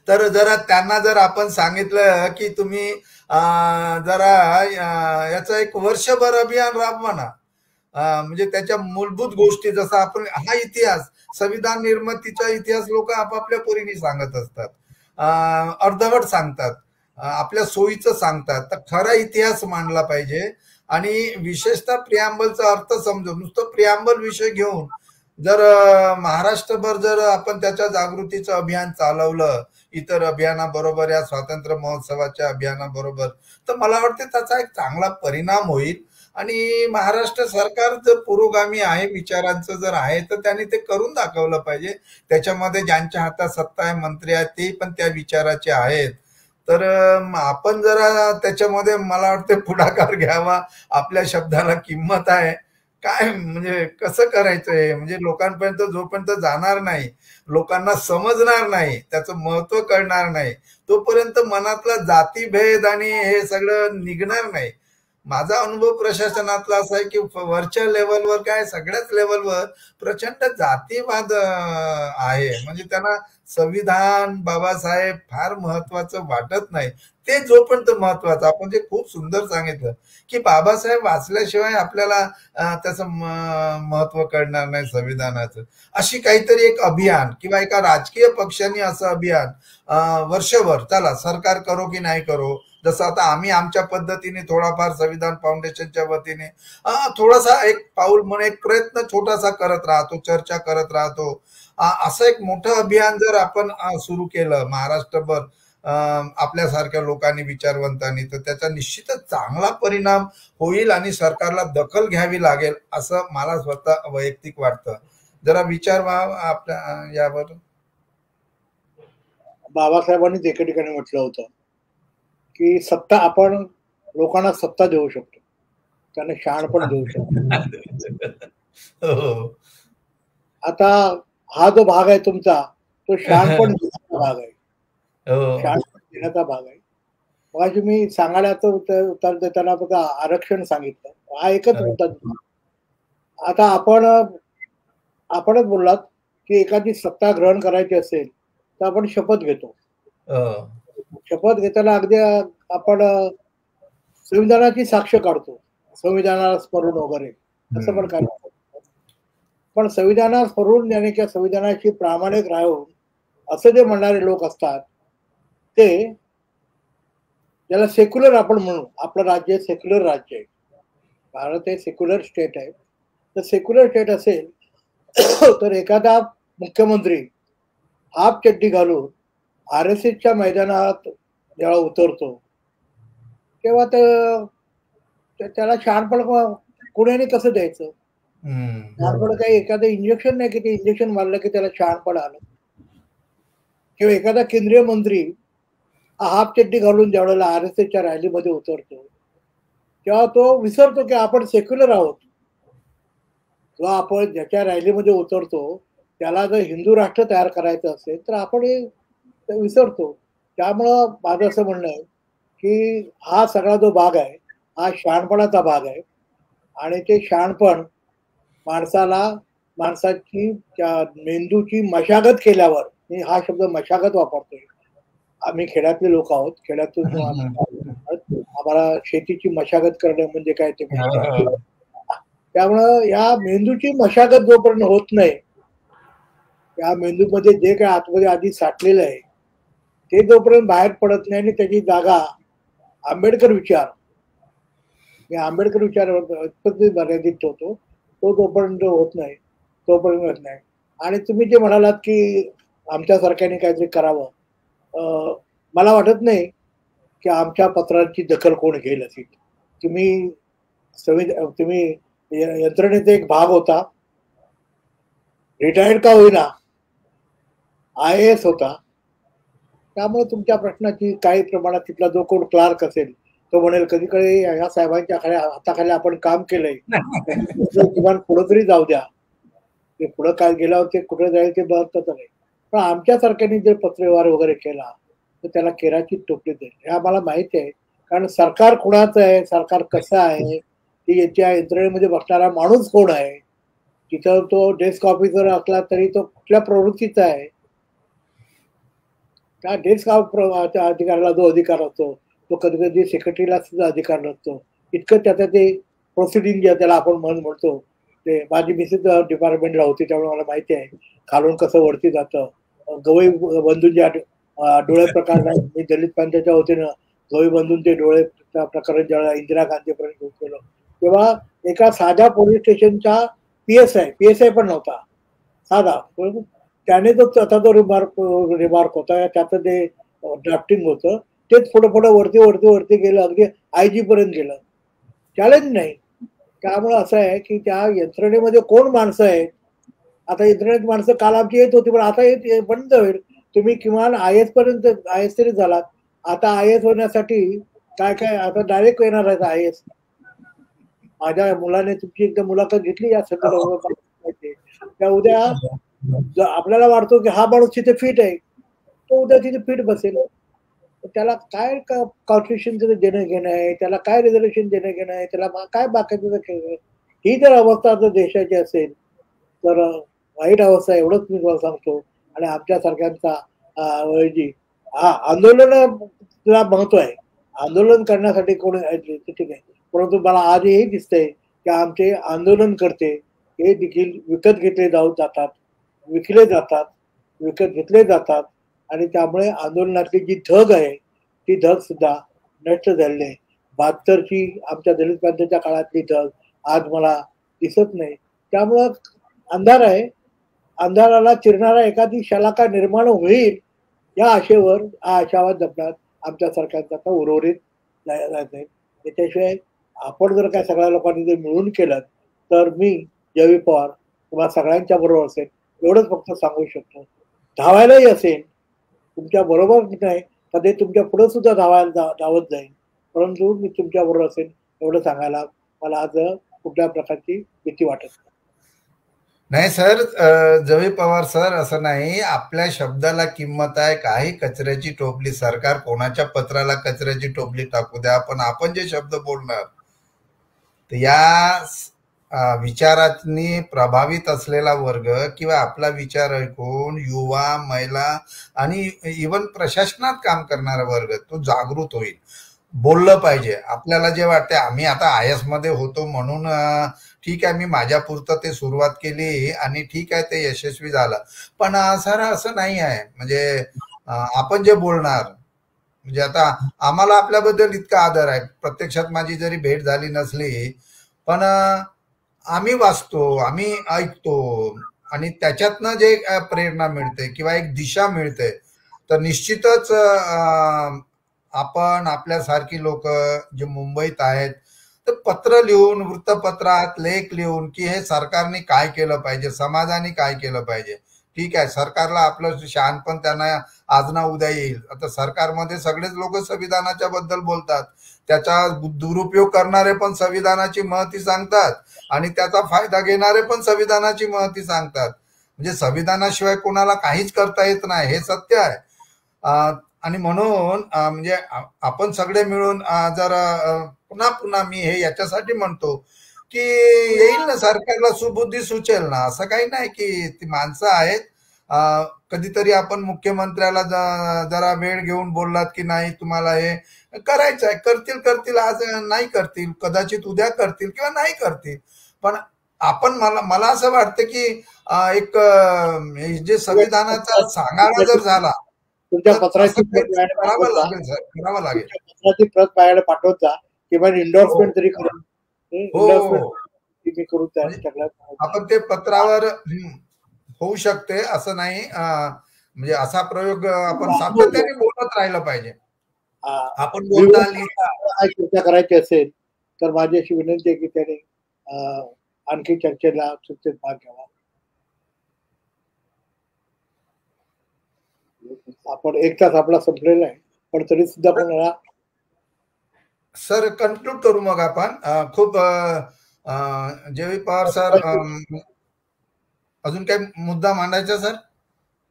तर जरा त्यांना जर आपण सांगितलं की तुम्ही जरा याचं एक वर्षभर अभियान राबवा ना, म्हणजे त्याच्या मूलभूत गोष्टी, जसं आपण हा इतिहास, संविधान निर्मितीचा इतिहास लोक आपापल्या परीने सांगत असतात, अर्धवट सांगतात, आपल्या सोयीचं सांगतात. तर खरा इतिहास मांडला पाहिजे आणि विशेषतः प्रियांबलचा अर्थ समजून, नुसतं प्रियांबल विषय घेऊन जर महाराष्ट्रभर जर आपण त्याच्या जागृतीचं अभियान चालवलं, इतर अभियानाबरोबर, या स्वातंत्र्य महोत्सवाच्या अभियानाबरोबर, तर मला वाटतं त्याचा एक चांगला परिणाम होईल. आणि महाराष्ट्र सरकार जर पुरोगामी आहे, विचारांचं जर आहे, तर त्यांनी ते करून दाखवलं पाहिजे. त्याच्यामध्ये ज्यांच्या हातात सत्ता आहे, मंत्री आहेत, ते पण त्या विचाराचे आहेत. तर आपण जरा त्याच्यामध्ये मला वाटतं पुढाकार घ्यावा, आपल्या शब्दाला किंमत आहे काय, म्हणजे कसं करायचंय, म्हणजे लोकांपर्यंत जोपर्यंत जाणार नाही, लोकांना समजणार नाही, त्याचं महत्व कळणार नाही, तोपर्यंत मनातला जातीभेद आणि हे सगळं निघणार नाही. माझा अनुभव प्रशासनातला असा आहे की वरच्या लेवलवर काय सगळ्याच लेवलवर प्रचंड जातीवाद आहे. म्हणजे त्यांना संविधान बाबासाहेब फार महत्वाचं वाटत नाही. ते जोपर्यंत महत्वाचं, आपण जे खूप सुंदर सांगितलं की बाबासाहेब वाचल्याशिवाय आपल्याला त्याचं महत्व कळणार नाही संविधानाचं. अशी काहीतरी एक अभियान किंवा एका राजकीय पक्षाने असं अभियान वर्षभर, चला सरकार करो की नाही करो, जसं आता आम्ही आमच्या पद्धतीने थोडाफार संविधान फाउंडेशनच्या वतीने थोडासा एक पाऊल म्हणून एक प्रयत्न छोटासा करत राहतो, चर्चा करत राहतो. असं एक मोठं अभियान जर आपण सुरू केलं महाराष्ट्रभर आपल्यासारख्या लोकांनी, विचारवंतांनी, तर त्याचा निश्चितच चांगला परिणाम होईल आणि सरकारला दखल घ्यावी लागेल असं मला स्वतः वैयक्तिक वाटतं. जरा विचार व्हावा आपल्या यावर. बाबासाहेबांनी एके ठिकाणी म्हटलं होतं की सत्ता, आपण लोकांना सत्ता देऊ शकतो, त्यांना शहाणपण देऊ शकतो. आता हा जो भाग आहे तुमचा, तो शहाणपण देण्याचा भाग आहे, शहाणपण देण्याचा भाग आहे. मग मी सांगायला उत्तर देताना बघा आरक्षण सांगितलं, हा एकच मुद्दा. आता आपणच बोललात की एखादी सत्ता ग्रहण करायची असेल तर आपण शपथ घेतो. शपथ घेताना अगदी आपण संविधानाची साक्ष काढतो, संविधानाला स्मरून वगैरे असं पण काय. पण संविधानाला स्मरून देणे किंवा संविधानाची प्रामाणिक राहून असं जे म्हणणारे लोक असतात, ते ज्याला सेक्युलर आपण म्हणू, आपलं राज्य सेक्युलर राज्य आहे, भारत हे सेक्युलर स्टेट आहे. तर सेक्युलर स्टेट असेल तर एखादा मुख्यमंत्री हाफ चड्डी घालून RSSच्या मैदानात जेव्हा उतरतो तेव्हा त्याला शहाणपण कुणाने कसं द्यायचं? शहाणपण काही एखादं इंजेक्शन नाही की ते इंजेक्शन मारलं की त्याला शहाणपण आलं. किंवा एखादा केंद्रीय मंत्री हाफ चड्डी घालून ज्यावेळेला RSSच्या रॅलीमध्ये उतरतो तेव्हा तो विसरतो की आपण सेक्युलर आहोत. जो आपण ज्याच्या रॅलीमध्ये उतरतो त्याला जर हिंदू राष्ट्र तयार करायचं असेल तर आपण हे विसरतो. त्यामुळं माझं असं म्हणणं आहे की हा सगळा जो भाग आहे हा शहाणपणाचा भाग आहे. आणि ते शहाणपण माणसाची मेंदूची मशागत केल्यावर, मी हा शब्द मशागत वापरतोय, आम्ही खेड्यातले लोक आहोत, खेड्यातून आम्हाला शेतीची मशागत करणे म्हणजे काय ते माहिती. त्यामुळं या मेंदूची मशागत जोपर्यंत होत नाही, या मेंदूमध्ये जे काय आतमध्ये आधी साठलेलं आहे ते जोपर्यंत बाहेर पडत नाही आणि त्याची जागा आंबेडकर विचार, मी आंबेडकर विचारावर मर्यादित ठेवतो, तो जोपर्यंत होत नाही तोपर्यंत होत नाही. आणि तुम्ही जे म्हणालात की आमच्यासारख्याने काहीतरी करावं, मला वाटत नाही की आमच्या पत्रांची दखल कोण घेईल अशी. तुम्ही यंत्रणेचा एक भाग होता, रिटायर्ड का होईना IAS होता, त्यामुळे तुमच्या प्रश्नाची काही प्रमाणात तिथला जो कोण क्लार्क असेल तो म्हणेल कधी कधी ह्या साहेबांच्या हाताखाली आपण काम केलंय, किमान पुढं तरी जाऊ द्या. ते पुढं काय गेल्यावर ते कुठे जाईल ते बघतच नाही. पण आमच्यासारख्याने जर पत्रव्यवहार वगैरे केला तर त्याला केराची टोपली देईल, हे आम्हाला माहिती आहे. कारण सरकार कुणाचं आहे, सरकार कसं आहे, ती याच्या यंत्रणेमध्ये बसणारा माणूस कोण आहे, तिथं तो डेस्क ऑफिसर असला तरी तो कुठल्या प्रवृत्तीचा आहे, त्या डेस्क अधिकाऱ्याला जो अधिकार असतो तो कधी कधी सेक्रेटरीला सुद्धा अधिकार नसतो. इतकं त्याचं ते प्रोसिडिंग जे त्याला आपण म्हणतो ते, माझी मिसेस डिपार्टमेंटला होती त्यामुळे मला माहिती आहे खालून कसं वरती जातं. गवई बंधूंच्या डोळे प्रकार नाही, मी दलित पंथाच्या वतीनं गवई बंधूंचे डोळे प्रकरण ज्यावेळेला इंदिरा गांधीपर्यंत घेऊन गेलो तेव्हा एका साध्या पोलीस स्टेशनच्या PSI पण नव्हता, साधा, त्याने त्याचा जो रिमार्क होता, त्याचं ते ड्राफ्टिंग होतं, तेच पुढे वरती गेलं, अगदी IG पर्यंत गेलं, चॅलेंज नाही. त्यामुळे असं आहे की त्या यंत्रणेमध्ये कोण माणसं आहेत. आता यंत्रणेत माणसं काल आमची येत होती पण आता बंद होईल. तुम्ही किमान IAS पर्यंत, IAS तरी झालात, आता आय एस होण्यासाठी काय काय आता डायरेक्ट येणार आहे आय एस. माझ्या मुलाने तुमची एकदा मुलाखत घेतली या संदर्भात. त्या उद्या आपल्याला वाटतो की हा माणूस तिथे फिट आहे, तो उद्या तिथे फिट बसेल. त्याला काय कॉन्स्टिट्यूशन देणं घेणं आहे, त्याला काय रिझर्वेशन देणं घेणं आहे, त्याला काय बाकीचं खेळ. ही जर अवस्था जर देशाची असेल तर वाईट अवस्था, एवढंच मी तुम्हाला सांगतो. आणि आमच्या सारख्यांचा आंदोलनाला महत्व आहे. आंदोलन करण्यासाठी कोणी ठीक आहे, परंतु मला आज हे दिसतंय की आमचे आंदोलन करते हे देखील विकत घेतले जातात, विकले जातात, विकत घेतले जातात. आणि त्यामुळे आंदोलनातली जी धग आहे ती धग सुद्धा नष्ट झालेली आहे. 72ची आमच्या दलित क्रांतीच्या काळातली धग आज मला दिसत नाही. त्यामुळं अंधार आहे. अंधाराला चिरणारा एखादी शलाका निर्माण होईल या आशेवर आशावाद जपण्यात आमच्या सरकारचा उर्वरित नाही. त्याच्याशिवाय आपण जर काय सगळ्या लोकांनी जर मिळून केलं तर मी जयवीर पवार तुम्हाला सगळ्यांच्या बरोबर असेल एवढंच फक्त सांगू शकतो. धावायलाही असेल तुमच्या बरोबर नाही, कधी तुमच्या पुढे सुद्धा धावत जाईल, परंतु मी तुमच्या बरोबर असेल एवढं सांगायला मला आज कुठल्या प्रकारची भीती वाटत नाही. सर जयवीर पवार सर, असं नाही, आपल्या शब्दाला किंमत आहे. काही कचऱ्याची टोपली, सरकार कोणाच्या पत्राला कचऱ्याची टोपली टाकू द्या, पण आपण जे शब्द बोलणार तर या विचारांनी प्रभावित असलेला वर्ग किंवा आपला विचार ऐकून युवा, महिला आणि इवन प्रशासनात काम करणारा वर्ग तो जागृत होईल. बोललं पाहिजे. आपल्याला जे वाटते, आम्ही आता आय एस मध्ये होतो म्हणून ठीक आहे, मी माझ्या पुरतं ते सुरुवात केली आणि ठीक आहे, ते यशस्वी झालं. पण सर असं नाही आहे. म्हणजे आपण जे बोलणार, म्हणजे आता आम्हाला आपल्याबद्दल इतका आदर आहे. प्रत्यक्षात माझी जरी भेट झाली नसली पण आम्ही वाचतो, आम्ही ऐकतो आणि त्याच्यातनं जे प्रेरणा मिळते किंवा एक दिशा मिळते, तर निश्चितच आपण आपल्यासारखी लोक जे मुंबईत आहेत तर पत्र लिहून, वृत्तपत्रात लेख लिहून की हे सरकारने काय केलं पाहिजे, समाजाने काय केलं पाहिजे. ठीक आहे, सरकारला आपलं शहाणपण त्यांना आज ना उद्या येईल. आता सरकारमध्ये सगळेच लोक संविधानाच्या बद्दल बोलतात, त्याचा दुरुपयोग करणारे पण संविधानाची महती सांगतात आणि त्याचा फायदा घेणारे पण संविधानाची महती सांगतात. म्हणजे संविधानाशिवाय कोणाला काहीच करता येत नाही, हे सत्य आहे. आणि म्हणून म्हणजे आपण सगळे मिळून जर पुन्हा पुन्हा मी हे याच्यासाठी म्हणतो की येईल ना सरकारला सुबुद्धी सुचेल ना. असं काही नाही की ती माणसं आहेत. कधीतरी आपण मुख्यमंत्र्याला जरा वेळ घेऊन बोललात की नाही तुम्हाला हे करायचं आहे, करतील, आज नाही करतील, कदाचित उद्या करतील किंवा नाही करतील. पण आपण मला असं वाटतं की एक जे संविधानाचा सांगाडा जर झाला, तुमच्या पत्राची करावं लागेल. पत्राची प्रत पाहायला पाठवत जा किंवा इंडोर्समेंट तरी करून आपण ते पत्रावर होऊ शकते असं नाही. म्हणजे असा प्रयोग आपण सातत्याने बोलत राहिलं पाहिजे. आपण चर्चा करायची असेल तर माझी अशी विनंती आहे की त्याने आणखी चर्चेला चर्चेत भाग घ्यावा. आपण एक तास आपला संपलेला आहे, पण तरी सुद्धा कोणाला सर कन्क्लूड करू मग आपण. खूप जयवीर पवार सर, अजून काही मुद्दा मांडायचा सर?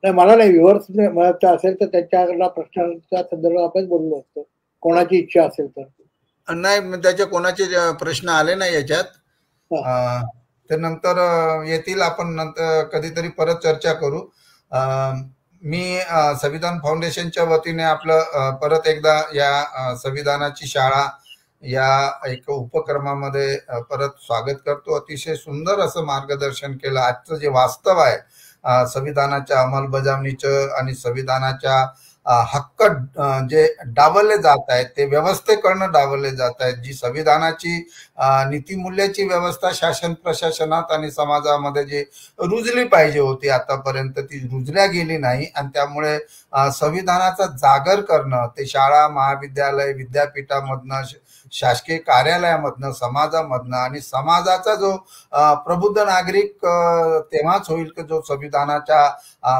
नाही, मला नाही. व्ह्युअर्स असेल तर त्यांच्याकडला प्रश्नांच्या संदर्भात आपण बोललो असतो, कोणाची इच्छा असेल तर. नाही, त्याचे कोणाचे प्रश्न आले नाही याच्यात, ते नंतर येतील. आपण नंतर कधीतरी परत चर्चा करू. मी संविधान फाउंडेशनच्या वतीने आपलं परत एकदा या संविधानाची शाळा या एक उपक्रमामध्ये परत स्वागत करतो. अतिशय सुंदर असं मार्गदर्शन केलं. आजचं जे वास्तव आहे संविधानाच्या अंमलबजावणीचं आणि संविधानाच्या हक्क जे डावलले जात आहेत ते व्यवस्थेकडनं डावलले जात आहेत. जी संविधानाची नीतिमूल्याची व्यवस्था शासन प्रशासनात आणि समाजामध्ये जे रुजली पाहिजे होती आतापर्यंत ती रुजल्या गेली नाही. आणि त्यामुळे संविधानाचा जागर करणं ते शाळा, महाविद्यालय, विद्यापीठामधनं, शासकीय कार्यालयामधनं, समाजामधनं आणि समाजाचा जो प्रबुद्ध नागरिक तेव्हाच होईल की जो संविधानाच्या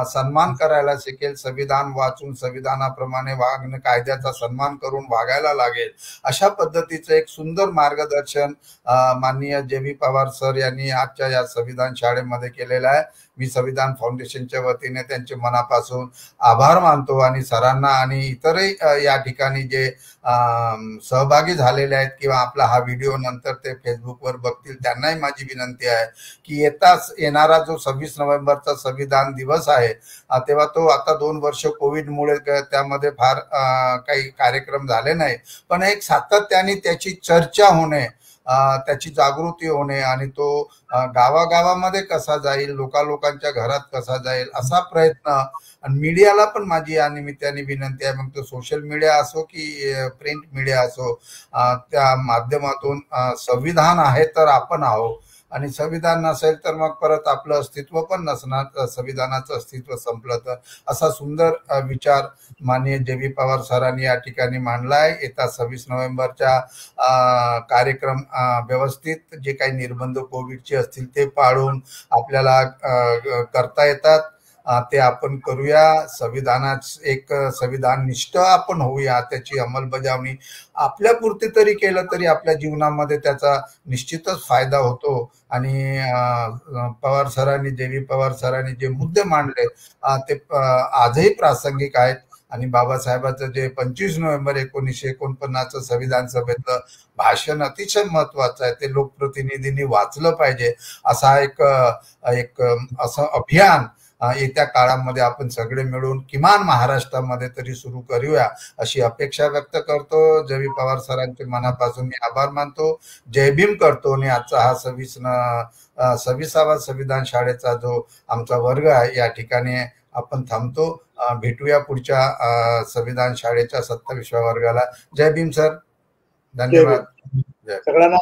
सन्मान करायला शिकेल, संविधान वाचून संविधानाप्रमाणे वागणं, कायद्याचा सन्मान करून वागायला लागेल, अशा पद्धतीचं एक सुंदर मार्गदर्शन माननीय जे.व्ही. पवार सर यांनी आजच्या या संविधान शाळेमध्ये केलेलं आहे. मी संविधान फाउंडेशनच्या वतीने त्यांचे मनापासून आभार मानतो आणि सरांना आणि इतरही या ठिकाणी जे सहभागी झालेले आहेत किंवा आपला हा व्हिडिओ नंतर ते फेसबुकवर बघतील त्यांनाही माझी विनंती आहे की येणारा जो 26 नोव्हेंबरचा संविधान दिवस आहे तेव्हा तो आता 2 वर्ष कोविडमुळे त्यामध्ये फार काही कार्यक्रम झाले नाही, पण एक सातत्याने त्याची चर्चा होणे, त्याची जागृती होणे आणि तो गावागावामध्ये कसा जाईल, लोकांच्या घरात कसा जाईल असा प्रयत्न. आणि मीडियाला पण माझी या निमित्ताने विनंती आहे, मग तो सोशल मीडिया असो की प्रिंट मीडिया असो, त्या माध्यमातून संविधान आहे तर आपण आहोत आणि संविधान नसेल तर मग परत आपलं अस्तित्व पण नसणार, संविधानाचं अस्तित्व संपलं तर, असा सुंदर विचार माननीय जे.व्ही. पवार सरांनी या ठिकाणी मांडला आहे. येत्या 26 नोव्हेंबरच्या कार्यक्रम व्यवस्थित जे काही निर्बंध कोविडचे असतील ते पाळून आपल्याला करता येतात ते आपण करूया. एक संविधान निष्ठ आपण होऊया, त्याची अंमलबजावणी आपल्यापुरती तरी केलं तरी आपल्या जीवनामध्ये त्याचा निश्चितच फायदा होतो. आणि पवार सरांनी, जे.व्ही. पवार सरांनी जे मुद्दे मांडले ते आजही प्रासंगिक आहेत आणि बाबासाहेबांचं जे 25 नोव्हेंबर 1949 संविधान सभेतलं भाषण अतिशय महत्वाचं आहे, ते लोकप्रतिनिधींनी वाचलं पाहिजे. असा एक असं अभियान येत्या काळामध्ये आपण सगळे मिळून किमान महाराष्ट्रामध्ये तरी सुरू करूया अशी अपेक्षा व्यक्त करतो. जे.व्ही. पवार सरांचे मनापासून मी आभार मानतो, जय भीम करतो आणि आजचा हा 26वा संविधान शाळेचा जो आमचा वर्ग आहे या ठिकाणी आपण थांबतो. भेटूया पुढच्या संविधान शाळेच्या 27व्या वर्गाला. जय भीम सर, धन्यवाद. सगळ्यांना